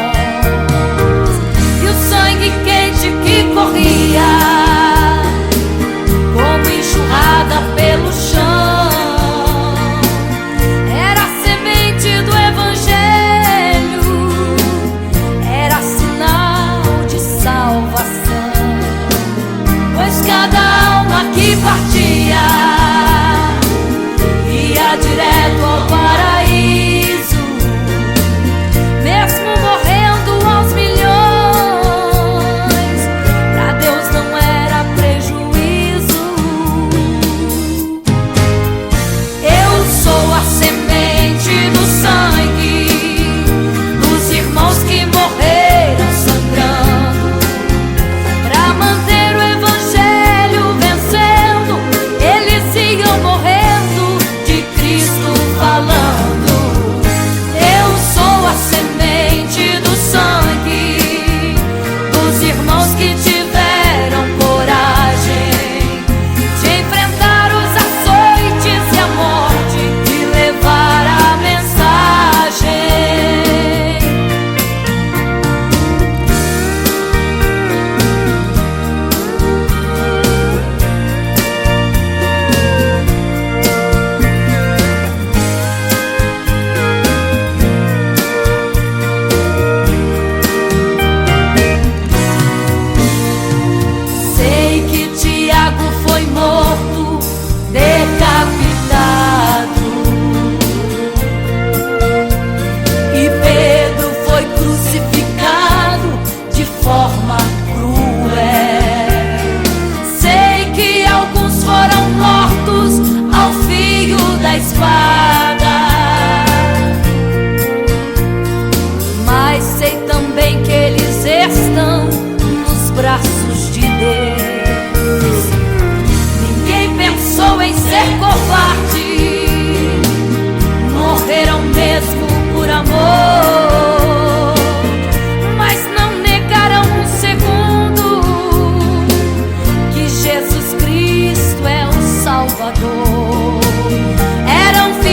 S2: E o sangue quente que corria como enxurrada pelo chão era a semente do evangelho, era sinal de salvação. Pois cada alma que partia ia direto ao paraíso, mesmo morrendo aos milhões. Pra Deus não era prejuízo. Eu sou a semente do sangue dos irmãos que morreram sangrando pra manter o evangelho vencendo. Eles iam morrendo de Cristo falando. Eu sou a semente do sangue dos irmãos que tiveram coragem de enfrentar os açoites e a morte e levar a mensagem. Sei que Tiago foi morto, decapitado, e Pedro foi crucificado de forma cruel. Sei que alguns foram mortos ao fio da espada, mas sei também que eles estão nos braços de Deus. Ninguém pensou em ser covarde, morreram mesmo por amor, mas não negaram um segundo que Jesus Cristo é o Salvador. Eram filhos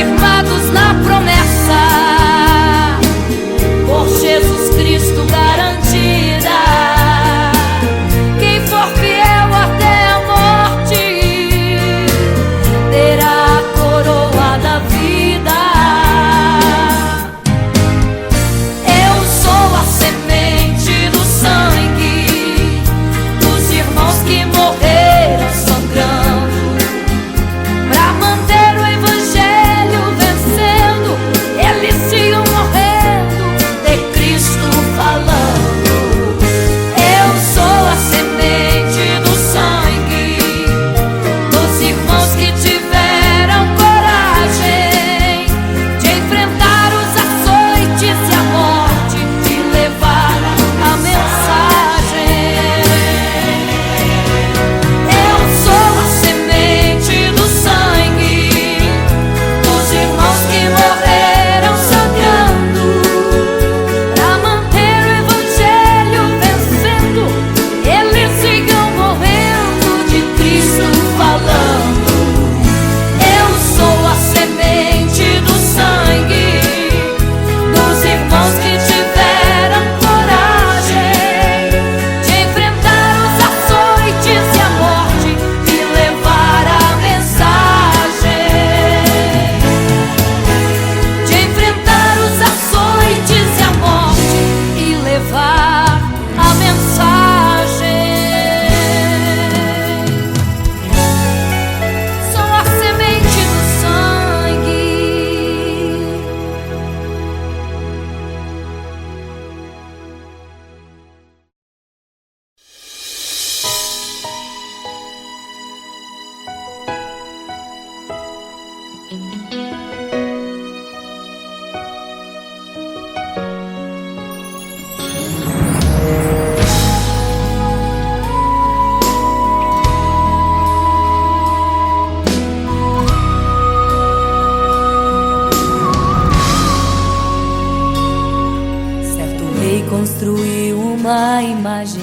S3: uma imagem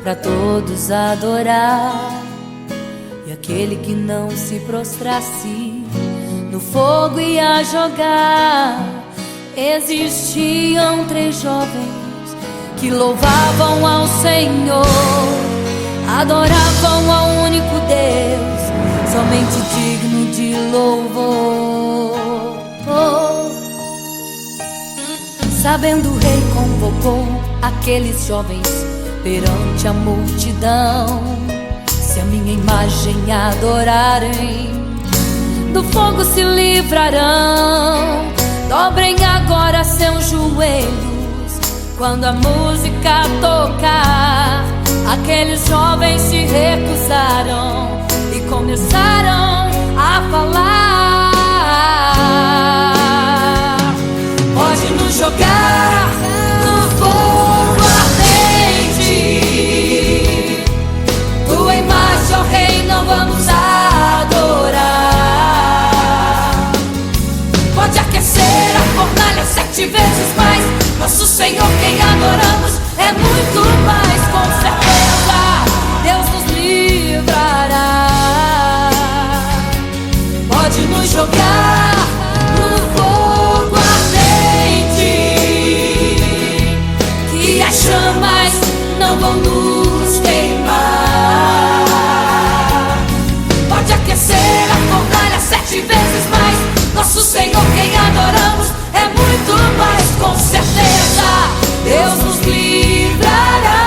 S3: para todos adorar. E aquele que não se prostrasse no fogo ia jogar. Existiam 3 jovens que louvavam ao Senhor, adoravam ao único Deus, somente digno de louvor. Sabendo, o rei convocou aqueles jovens perante a multidão. Se a minha imagem adorarem, do fogo se livrarão. Dobrem agora seus joelhos quando a música tocar. Aqueles jovens se recusaram e começaram a falar: pode nos jogar no fogo ardente, tua imagem, ó Rei, não vamos adorar. Pode aquecer a fornalha 7 vezes mais, nosso Senhor quem adoramos é muito mais. Com certeza Deus nos livrará. Pode nos jogar no fogo ardente, que as chamas não vão nos queimar. Pode aquecer a fornalha 7 vezes mais, nosso Senhor quem adoramos é muito mais. Com certeza Deus nos livrará.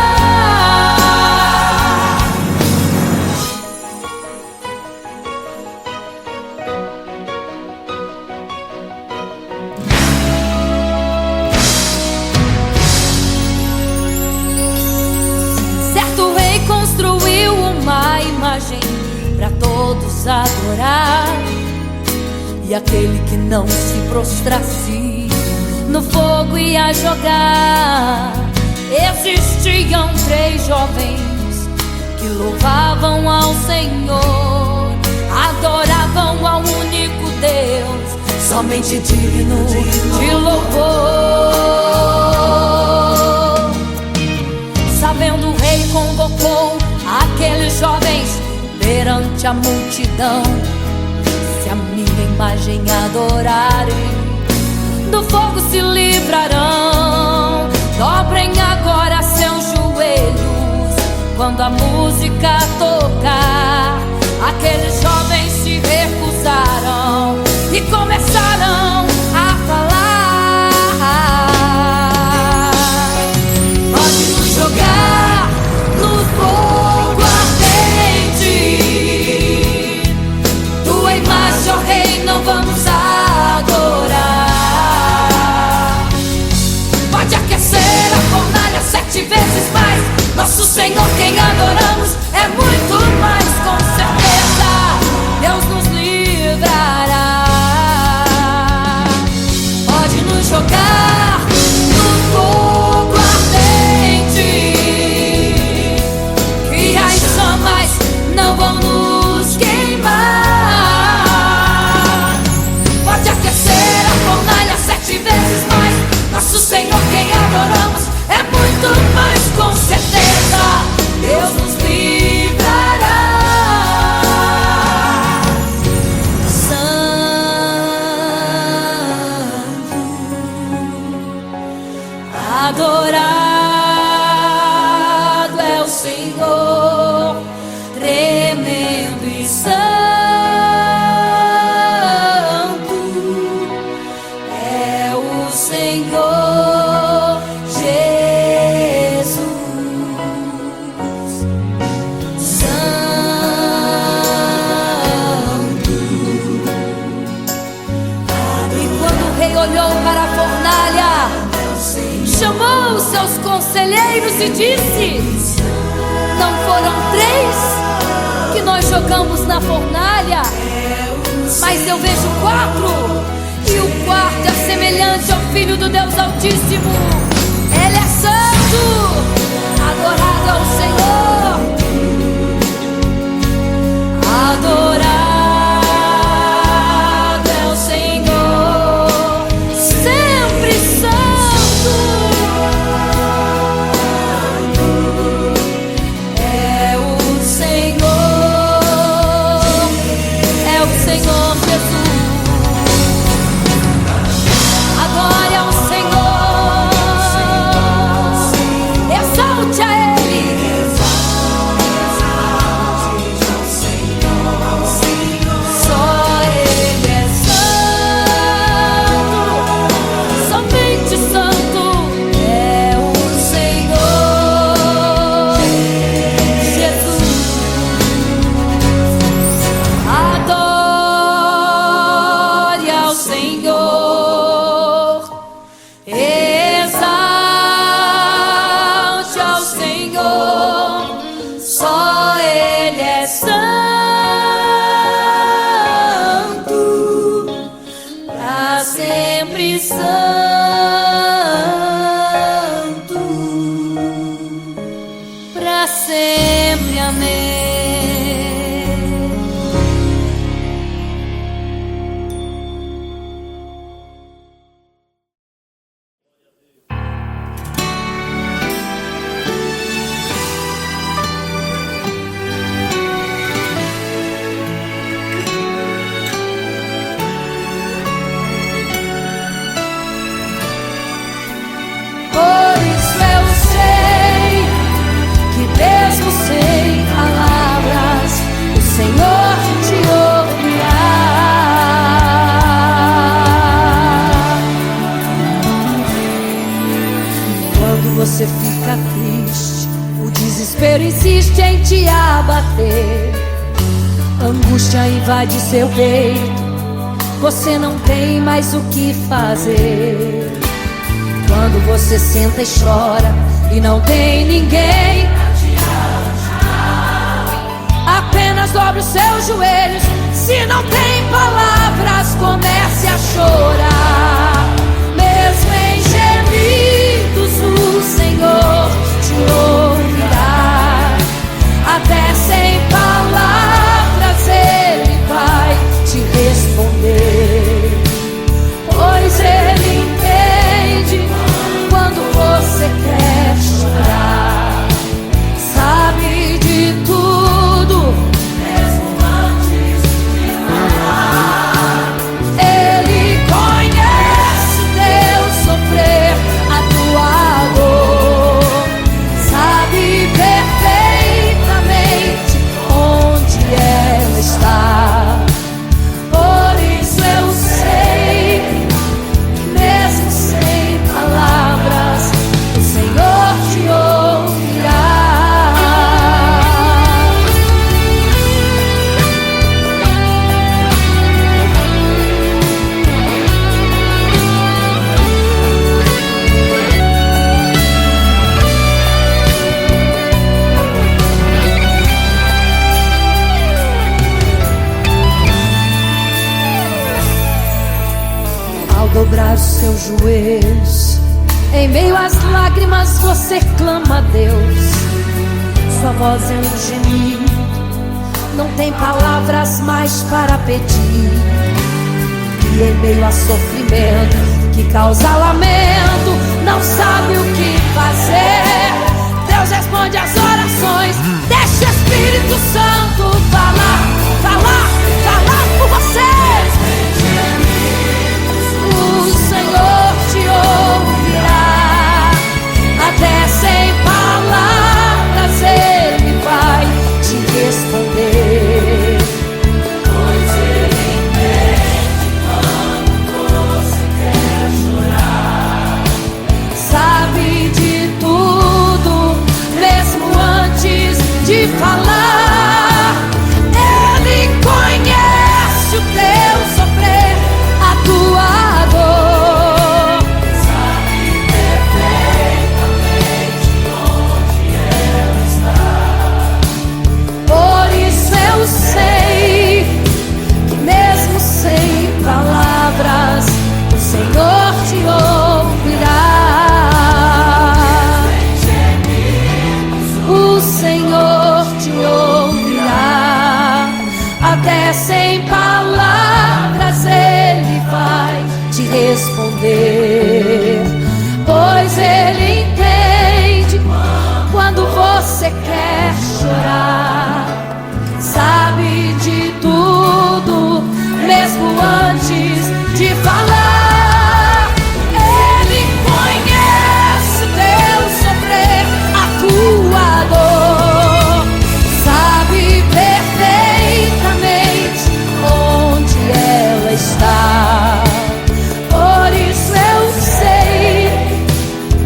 S3: Certo rei construiu uma imagem para todos adorar. E aquele que não se prostrasse no fogo ia jogar. Existiam 3 jovens que louvavam ao Senhor, adoravam ao único Deus, somente digno de louvor. Sabendo, o rei convocou aqueles jovens perante a multidão. Se a minha imagem adorarem, do fogo se livrarão. Dobrem agora seus joelhos quando a música tocar. Aqueles jovens se recusaram e começaram a falar: pode nos jogar no fogo ardente, tua imagem, ó Rei, não vamos adorar. Pode aquecer a fornalha 7 vezes mais, nosso Senhor quem adoramos é muito mais. Com certeza Deus nos livrará. Pode nos jogar no fogo ardente, que as chamas não vão nos queimar. Pode aquecer a fornalha 7 vezes mais, nosso Senhor quem adoramos é muito mais. Com certeza Deus nos livrará. Santo, adorado é o Senhor, tremendo e santo é o Senhor Jesus. Santo. E quando o rei olhou para a fornalha, chamou os seus conselheiros e disse: não foram 3 que nós jogamos na fornalha, mas eu vejo 4, e o quarto é semelhante ao Filho do Deus Altíssimo. Ele é santo, adorado ao Senhor, adorado é o Senhor, sempre santo. insiste em te abater. Angústia invade seu peito, você não tem mais o que fazer. Quando você senta e chora e não tem ninguém, apenas dobre os seus joelhos. Se não tem palavras, comece a chorar. Mesmo em gemidos, o Senhor te ouvirá. Até sem palavras Ele vai te responder, pois Ele entende quando você quer chorar. Sabe de tudo, mesmo antes de falar. Ele conhece o teu sofrer, a tua dor. Sabe perfeitamente onde ela está. Por isso eu sei que mesmo sem palavras, o Senhor te ouvirá. Ao dobrar os seus joelhos, em meio às lágrimas você clama a Deus. Sua voz é um gemido, não tem palavras mais para pedir. E em meio a sofrimento que causa lamento, não sabe o que fazer. Deus responde às orações. Deixa o Espírito Santo falar, falar, falar por você. O Senhor te ouvirá. Até sem palavras Ele vai te responder, pois Ele entende quando você quer chorar. Sabe de tudo, mesmo antes de falar. Ele conhece o teu sofrer, a tua dor. Sabe perfeitamente onde ela está. Por isso eu sei que mesmo sem palavras, o Senhor te ouvirá. O Senhor te ouvirá. Até sem palavras Ele vai te responder, pois Ele entende quando você quer chorar. Sabe de tudo, mesmo antes de falar. Ele conhece o teu sofrer, a tua dor. Sabe perfeitamente onde ela está. Por isso eu sei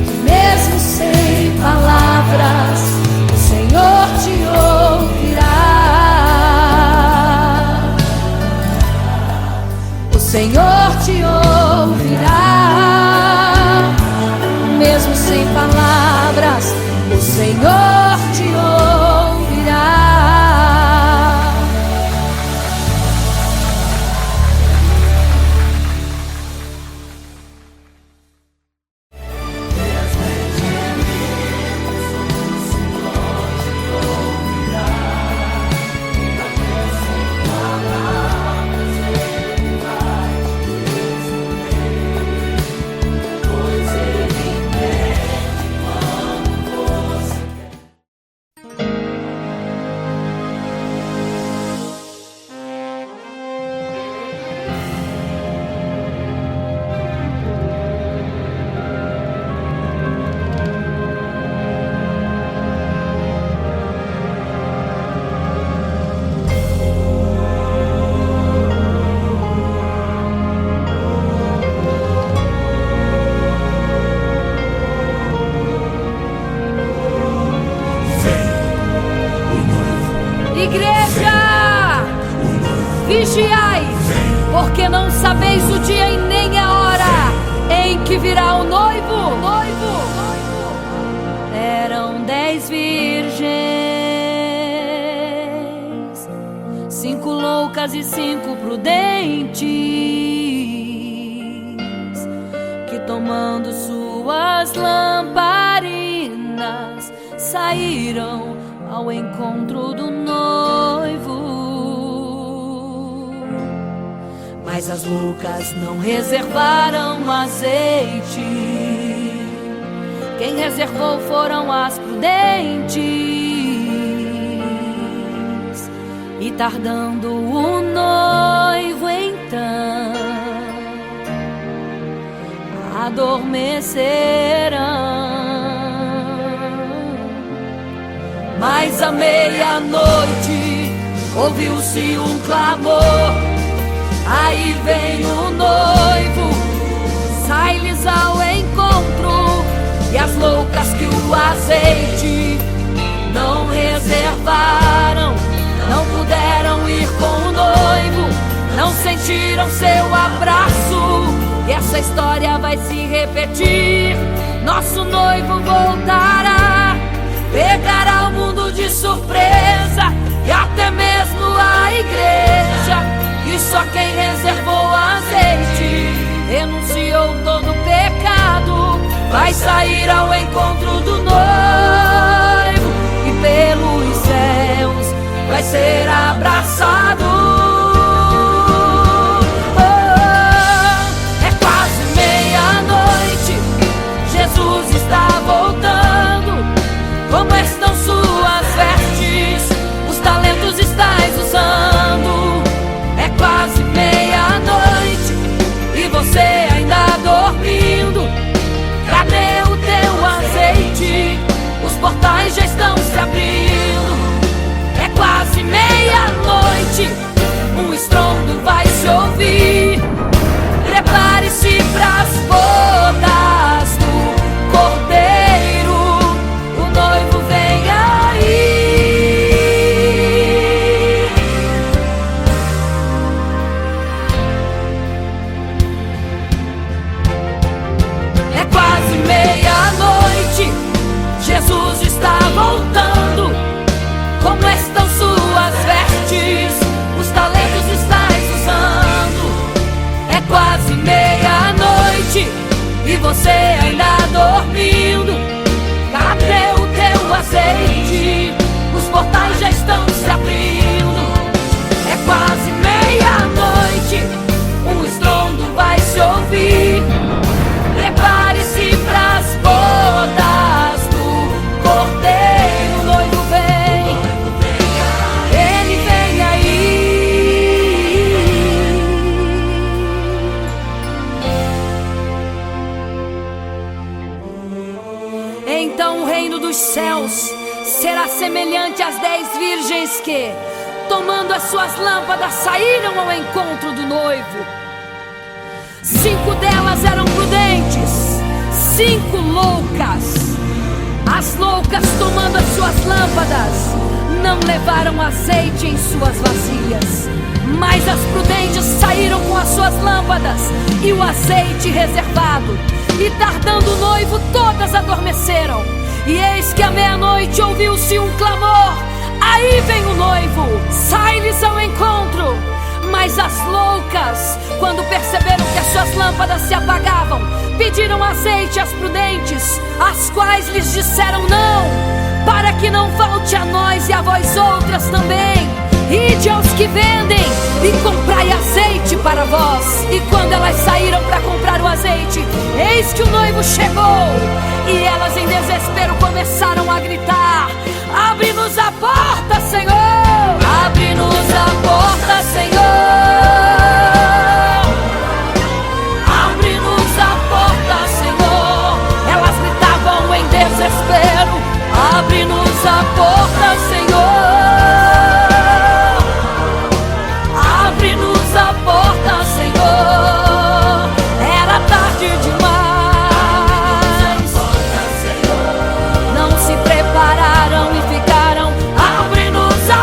S3: que mesmo sem palavras, o Senhor te ouvirá. O Senhor te ouvirá. Mesmo sem palavras, o Senhor te ouvirá.
S1: Acordai, porque não sabeis o dia e nem a hora em que virá o noivo. Eram 10 virgens, 5 loucas e 5 prudentes, que tomando suas lamparinas saíram ao encontro do noivo. Mas as loucas não reservaram azeite. Quem reservou foram as prudentes. E tardando o noivo então, adormecerão. Mas à meia-noite ouviu-se um clamor: aí vem o noivo, sai-lhes ao encontro. E as loucas que o azeite não reservaram, não puderam ir com o noivo, não sentiram seu abraço. E essa história vai se repetir. Nosso noivo voltará, pegará o mundo de surpresa, e até mesmo a igreja. E só quem reservou azeite, renunciou todo o pecado, vai sair ao encontro do noivo, e pelos céus vai ser abraçado. É quase meia-noite, Jesus está voltando. Como estão suas vestes? Os talentos estais usando. É quase meia-noite e você ainda dormindo. Cadê o teu azeite? Os portais já estão se abrindo. É quase meia-noite, um estrondo vai se ouvir. Prepare-se pras bodas do Cordeiro, o noivo vem aí. É quase meia-noite, Jesus está voltando. Como estão suas vestes? Os talentos estais usando. É quase meia-noite e você ainda dormindo. Cadê o teu azeite? Os portais já estão se abrindo. É quase meia-noite, um estrondo vai se ouvir. Prepare-se pras bodas do Cordeiro, o noivo vem, ele vem aí. Então o reino dos céus será semelhante às 10 virgens que, tomando as suas lâmpadas, saíram ao encontro do noivo. 5 delas eram prudentes, 5 loucas. As loucas, tomando as suas lâmpadas, não levaram azeite em suas vasilhas. Mas as prudentes saíram com as suas lâmpadas e o azeite reservado. E tardando o noivo, todas adormeceram. E eis que à meia-noite ouviu-se um clamor: aí vem o noivo, sai-lhes ao encontro. Mas as loucas, quando perceberam que as suas lâmpadas se apagavam, pediram azeite às prudentes, as quais lhes disseram: não, para que não falte a nós e a vós outras também. Ide aos que vendem e comprai azeite para vós. E quando elas saíram para comprar o azeite, eis que o noivo chegou. E elas em desespero começaram a gritar: abre-nos a porta, Senhor! Abre-nos a porta, Senhor! Abre-nos a porta, Senhor! Elas gritavam em desespero: abre-nos a porta, Senhor! Abre-nos a porta, Senhor! Era tarde demais. Não se prepararam e ficaram: abre-nos a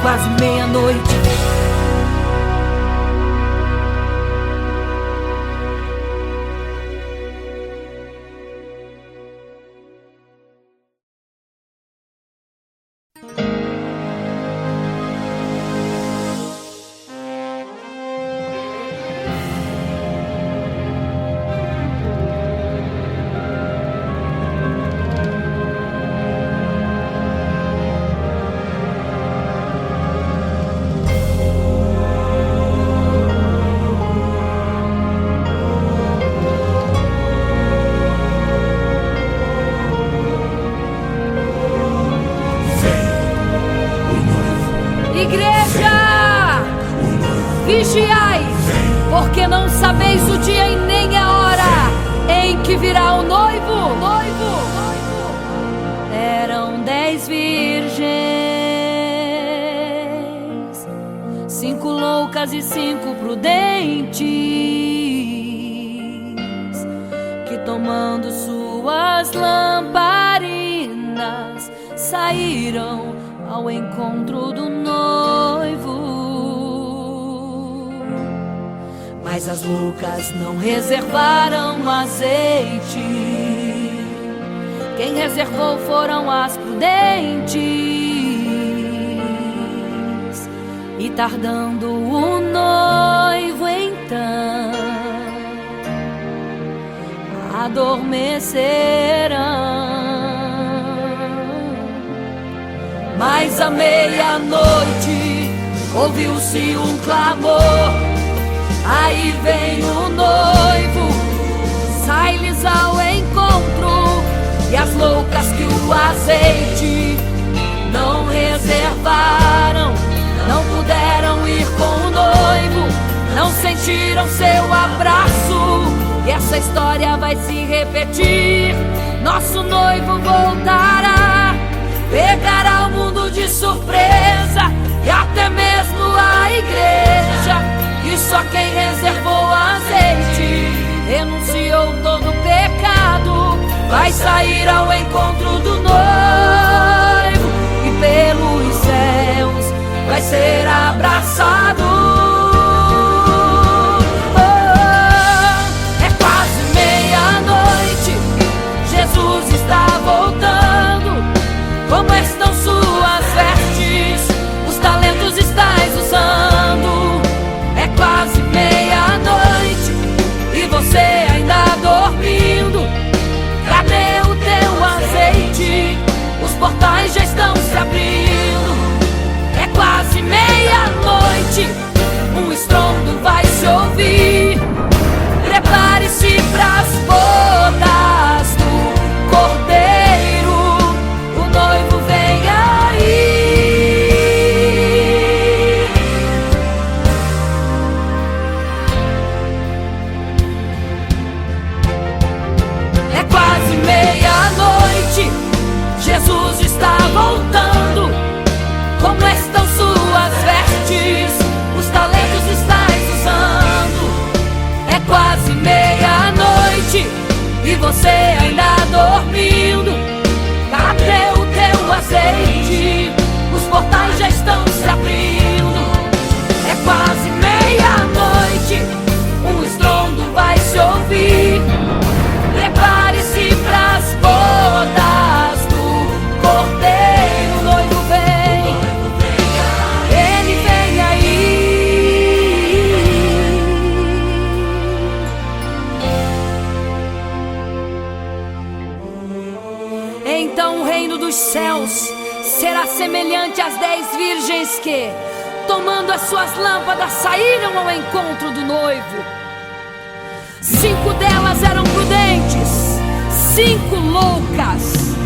S3: quase meia-noite.
S1: Igreja, vigiai, porque não sabeis o dia e nem a hora em que virá o noivo. Eram 10 virgens, 5 loucas e 5 prudentes, que tomando suas lamparinas saíram ao encontro do noivo. Mas as loucas não reservaram azeite. Quem reservou foram as prudentes. E tardando o noivo então, adormecerão. Mas à meia-noite ouviu-se um clamor: aí vem o noivo, sai-lhes ao encontro. E as loucas que o azeite não reservaram, não puderam ir com o noivo, não sentiram seu abraço. E essa história vai se repetir. Nosso noivo voltará, pegará o mundo de surpresa, e até mesmo a igreja. E só quem reservou azeite, renunciou todo pecado, vai sair ao encontro do noivo, e pelos céus vai ser abraçado. É quase meia-noite, Jesus está voltando. Como estão suas vestes? Os talentos estais usando. É quase meia-noite e você ainda dormindo. Cadê o teu azeite? Os portais já estão se abrindo. É quase meia-noite, um estrondo vai se ouvir. Prepare-se pras bodas do Cordeiro. O noivo vem aí. É quase meia-noite, Jesus está voltando. Como estão suas vestes? Os talentos estais usando. É quase meia-noite e você ainda dormindo. Cadê o teu azeite? Os portais já estão se abrindo. É quase meia-noite, um estrondo vai se ouvir. Prepare-se pras bodas do Cordeiro. O noivo vem, ele vem aí. Então o reino dos céus será semelhante às 10 virgens que, tomando as suas lâmpadas, saíram ao encontro do noivo. 5 delas eram prudentes, 5 loucas.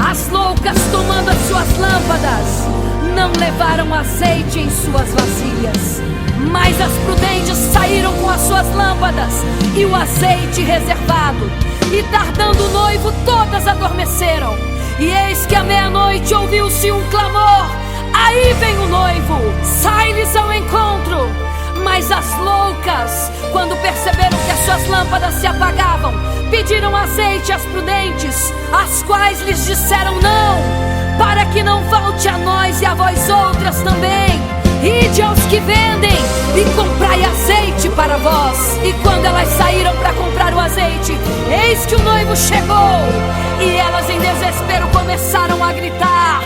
S1: As loucas, tomando as suas lâmpadas, não levaram azeite em suas vasilhas. Mas as prudentes saíram com as suas lâmpadas e o azeite reservado. E tardando o noivo, todas adormeceram. E eis que à meia-noite ouviu-se um clamor: aí vem o noivo, sai-lhes ao encontro. Mas as loucas, quando perceberam que as suas lâmpadas se apagavam, pediram azeite às prudentes, as quais lhes disseram: não, para que não falte a nós e a vós outras também. Ide aos que vendem e comprai azeite para vós. E quando elas saíram para comprar o azeite, eis que o noivo chegou. E elas em desespero começaram a gritar: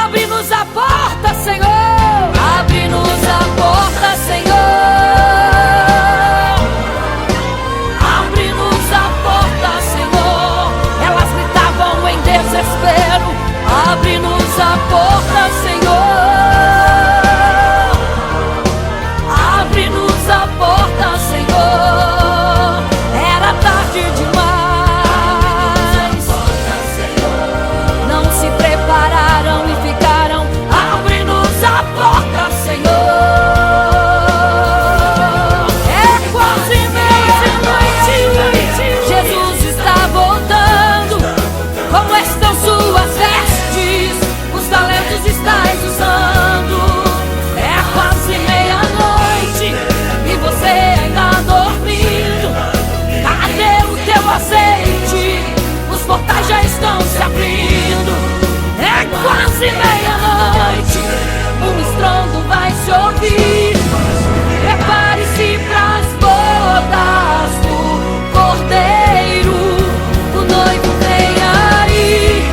S1: abre-nos a porta, Senhor! Abre-nos a porta, Senhor! Abre-nos a porta, Senhor! Elas gritavam em desespero: abre-nos a porta, Senhor! Abre-nos a porta, Senhor! Era tarde demais. Não se prepararam e ficaram: abre-nos a porta, Senhor! É quase meia-noite. Jesus está voltando. Como estão suas vestes? Os talentos estáis usando. É quase meia-noite e você ainda dormindo. Cadê o teu azeite? Os portais já estão se abrindo. É quase meia-noite, um estrondo vai se ouvir. Prepare-se pras bodas do Cordeiro. O noivo vem aí,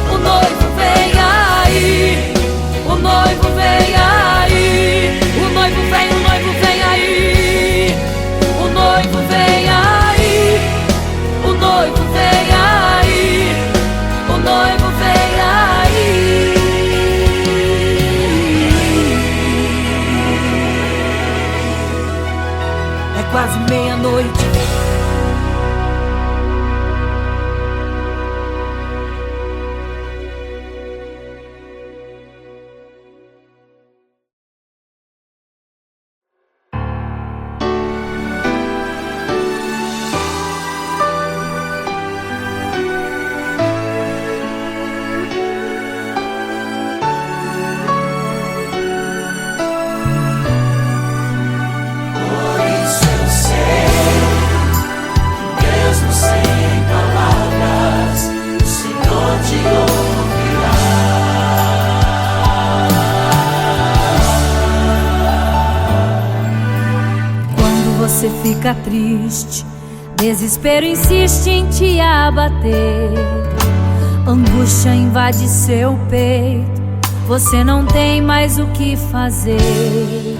S1: o noivo vem aí, o noivo vem aí, o noivo vem, o noivo vem aí, o noivo vem aí, o noivo vem aí, o noivo vem aí. É quase meia-noite.
S3: Você fica triste, desespero insiste em te abater, angústia invade seu peito, você não tem mais o que fazer.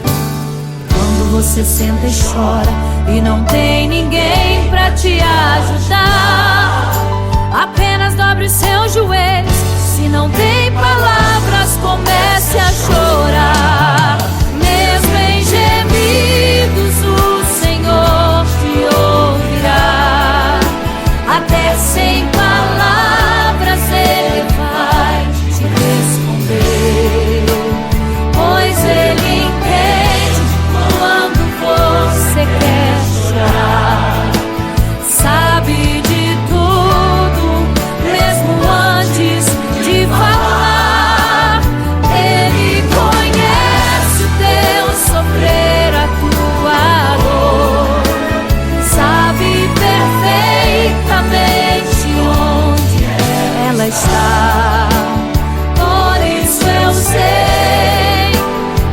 S3: Quando você senta e chora e não tem ninguém pra te ajudar, apenas dobre os seus joelhos. Se não tem palavras, comece a chorar. Mesmo em gemidos, o Senhor te ouvirá. Até sem palavras Ele vai te responder, pois Ele entende quando você quer chorar. Sabe de tudo, mesmo antes de falar. Ele conhece o teu sofrer, a tua dor. Sabe perfeitamente onde ela está. Por isso eu sei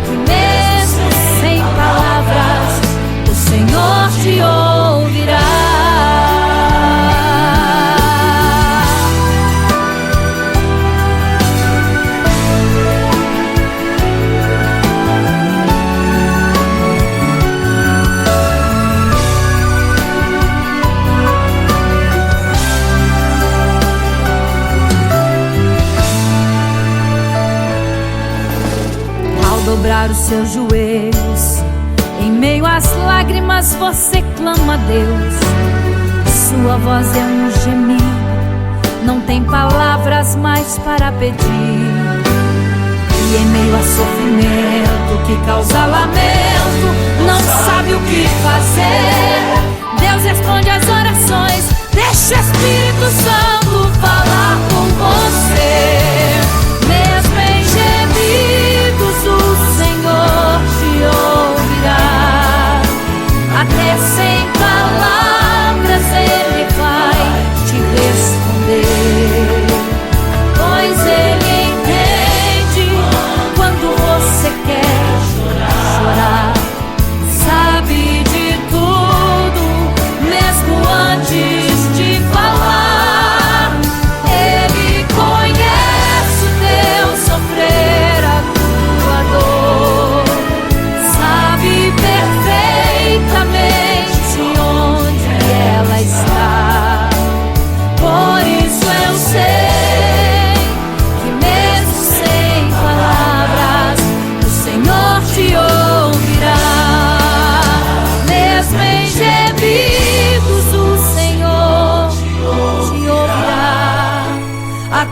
S3: que mesmo sem palavras o Senhor te ouvirá. Ao dobrar os seus joelhos, em meio às lágrimas você clama a Deus. Sua voz é um gemido, não tem palavras mais para pedir. E em meio a sofrimento que causa lamento, não sabe o que fazer. Deus responde às orações, deixa o Espírito Santo falar com você. Mesmo em gemidos o Senhor te ouvirá. Até sem palavras Ele vai te responder, pois Ele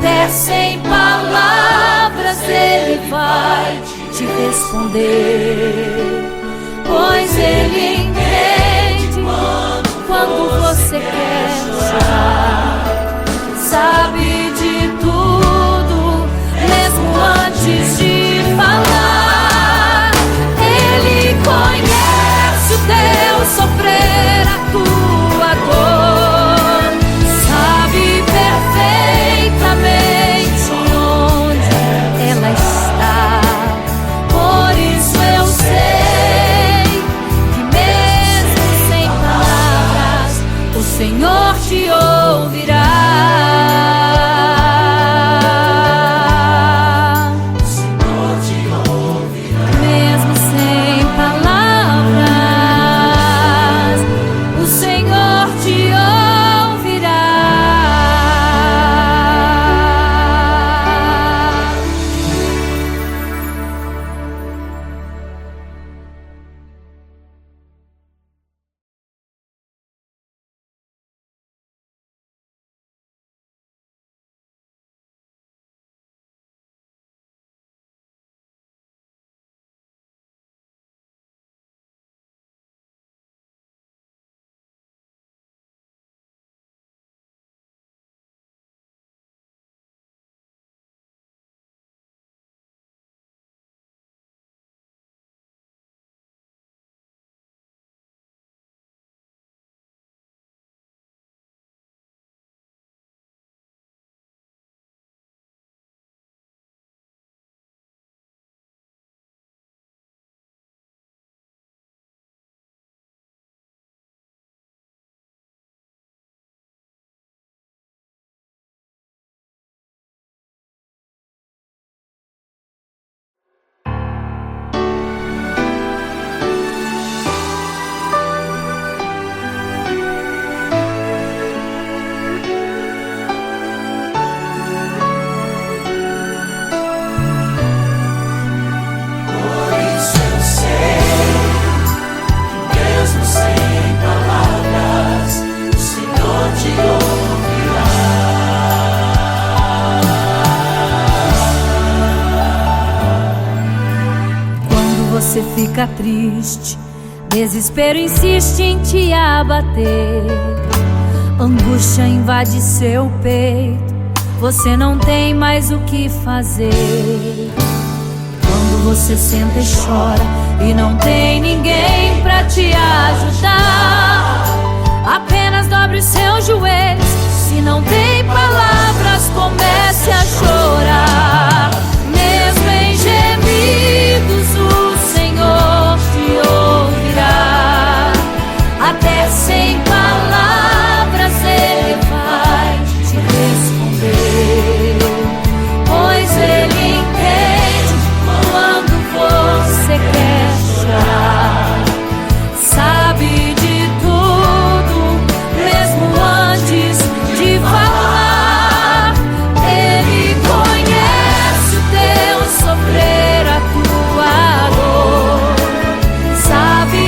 S3: Até sem palavras Ele vai te responder, pois Ele entende quando você quer chorar. Sabe de tudo, mesmo antes de falar. Ele conhece o teu sofrer, a tua dor. Sabe perfeitamente onde ela está. Por isso eu sei que mesmo sem palavras o Senhor te ouvirá. Você fica triste, desespero insiste em te abater, angústia invade seu peito, você não tem mais o que fazer. Quando você senta e chora e não tem ninguém pra te ajudar, apenas dobre os seus joelhos. Se não tem palavras, comece a chorar. Mesmo em gemidos o Senhor te ouvirá. Até sem palavras Ele vai te responder, pois Ele entende quando você quer chorar. Sabe de tudo, mesmo antes de falar. Ele conhece o teu sofrer, a tua dor. Sabe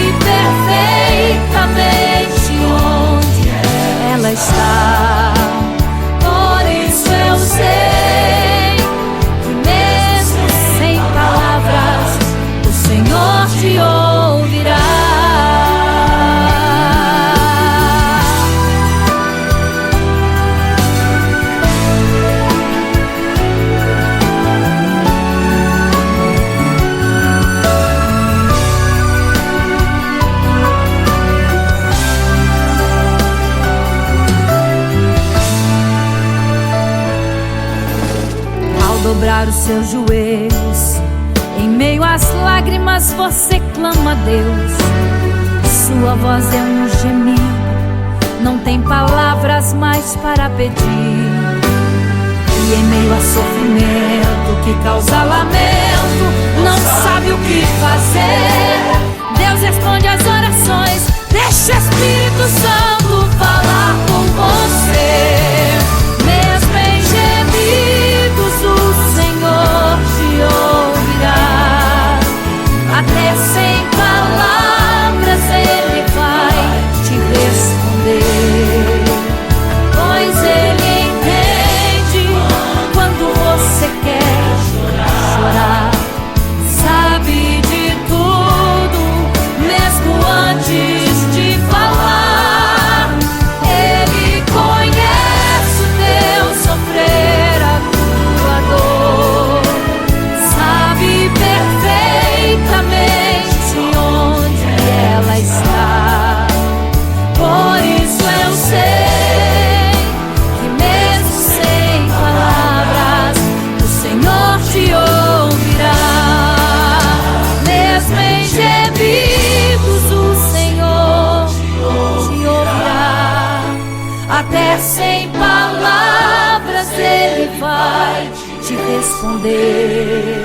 S3: perfeitamente onde ela está. Por isso eu sei que mesmo sem palavras o Senhor te ouvirá. Dobrar os seus joelhos, em meio às lágrimas você clama a Deus. Sua voz é um gemido, não tem palavras mais para pedir. E em meio a sofrimento que causa lamento, não sabe o que fazer. Deus responde às orações, deixa o Espírito Santo falar com você. Mesmo em gemidos o Senhor te ouvirá. Até sem palavras Ele vai te responder, pois Ele entende até sem palavras Ele vai te responder.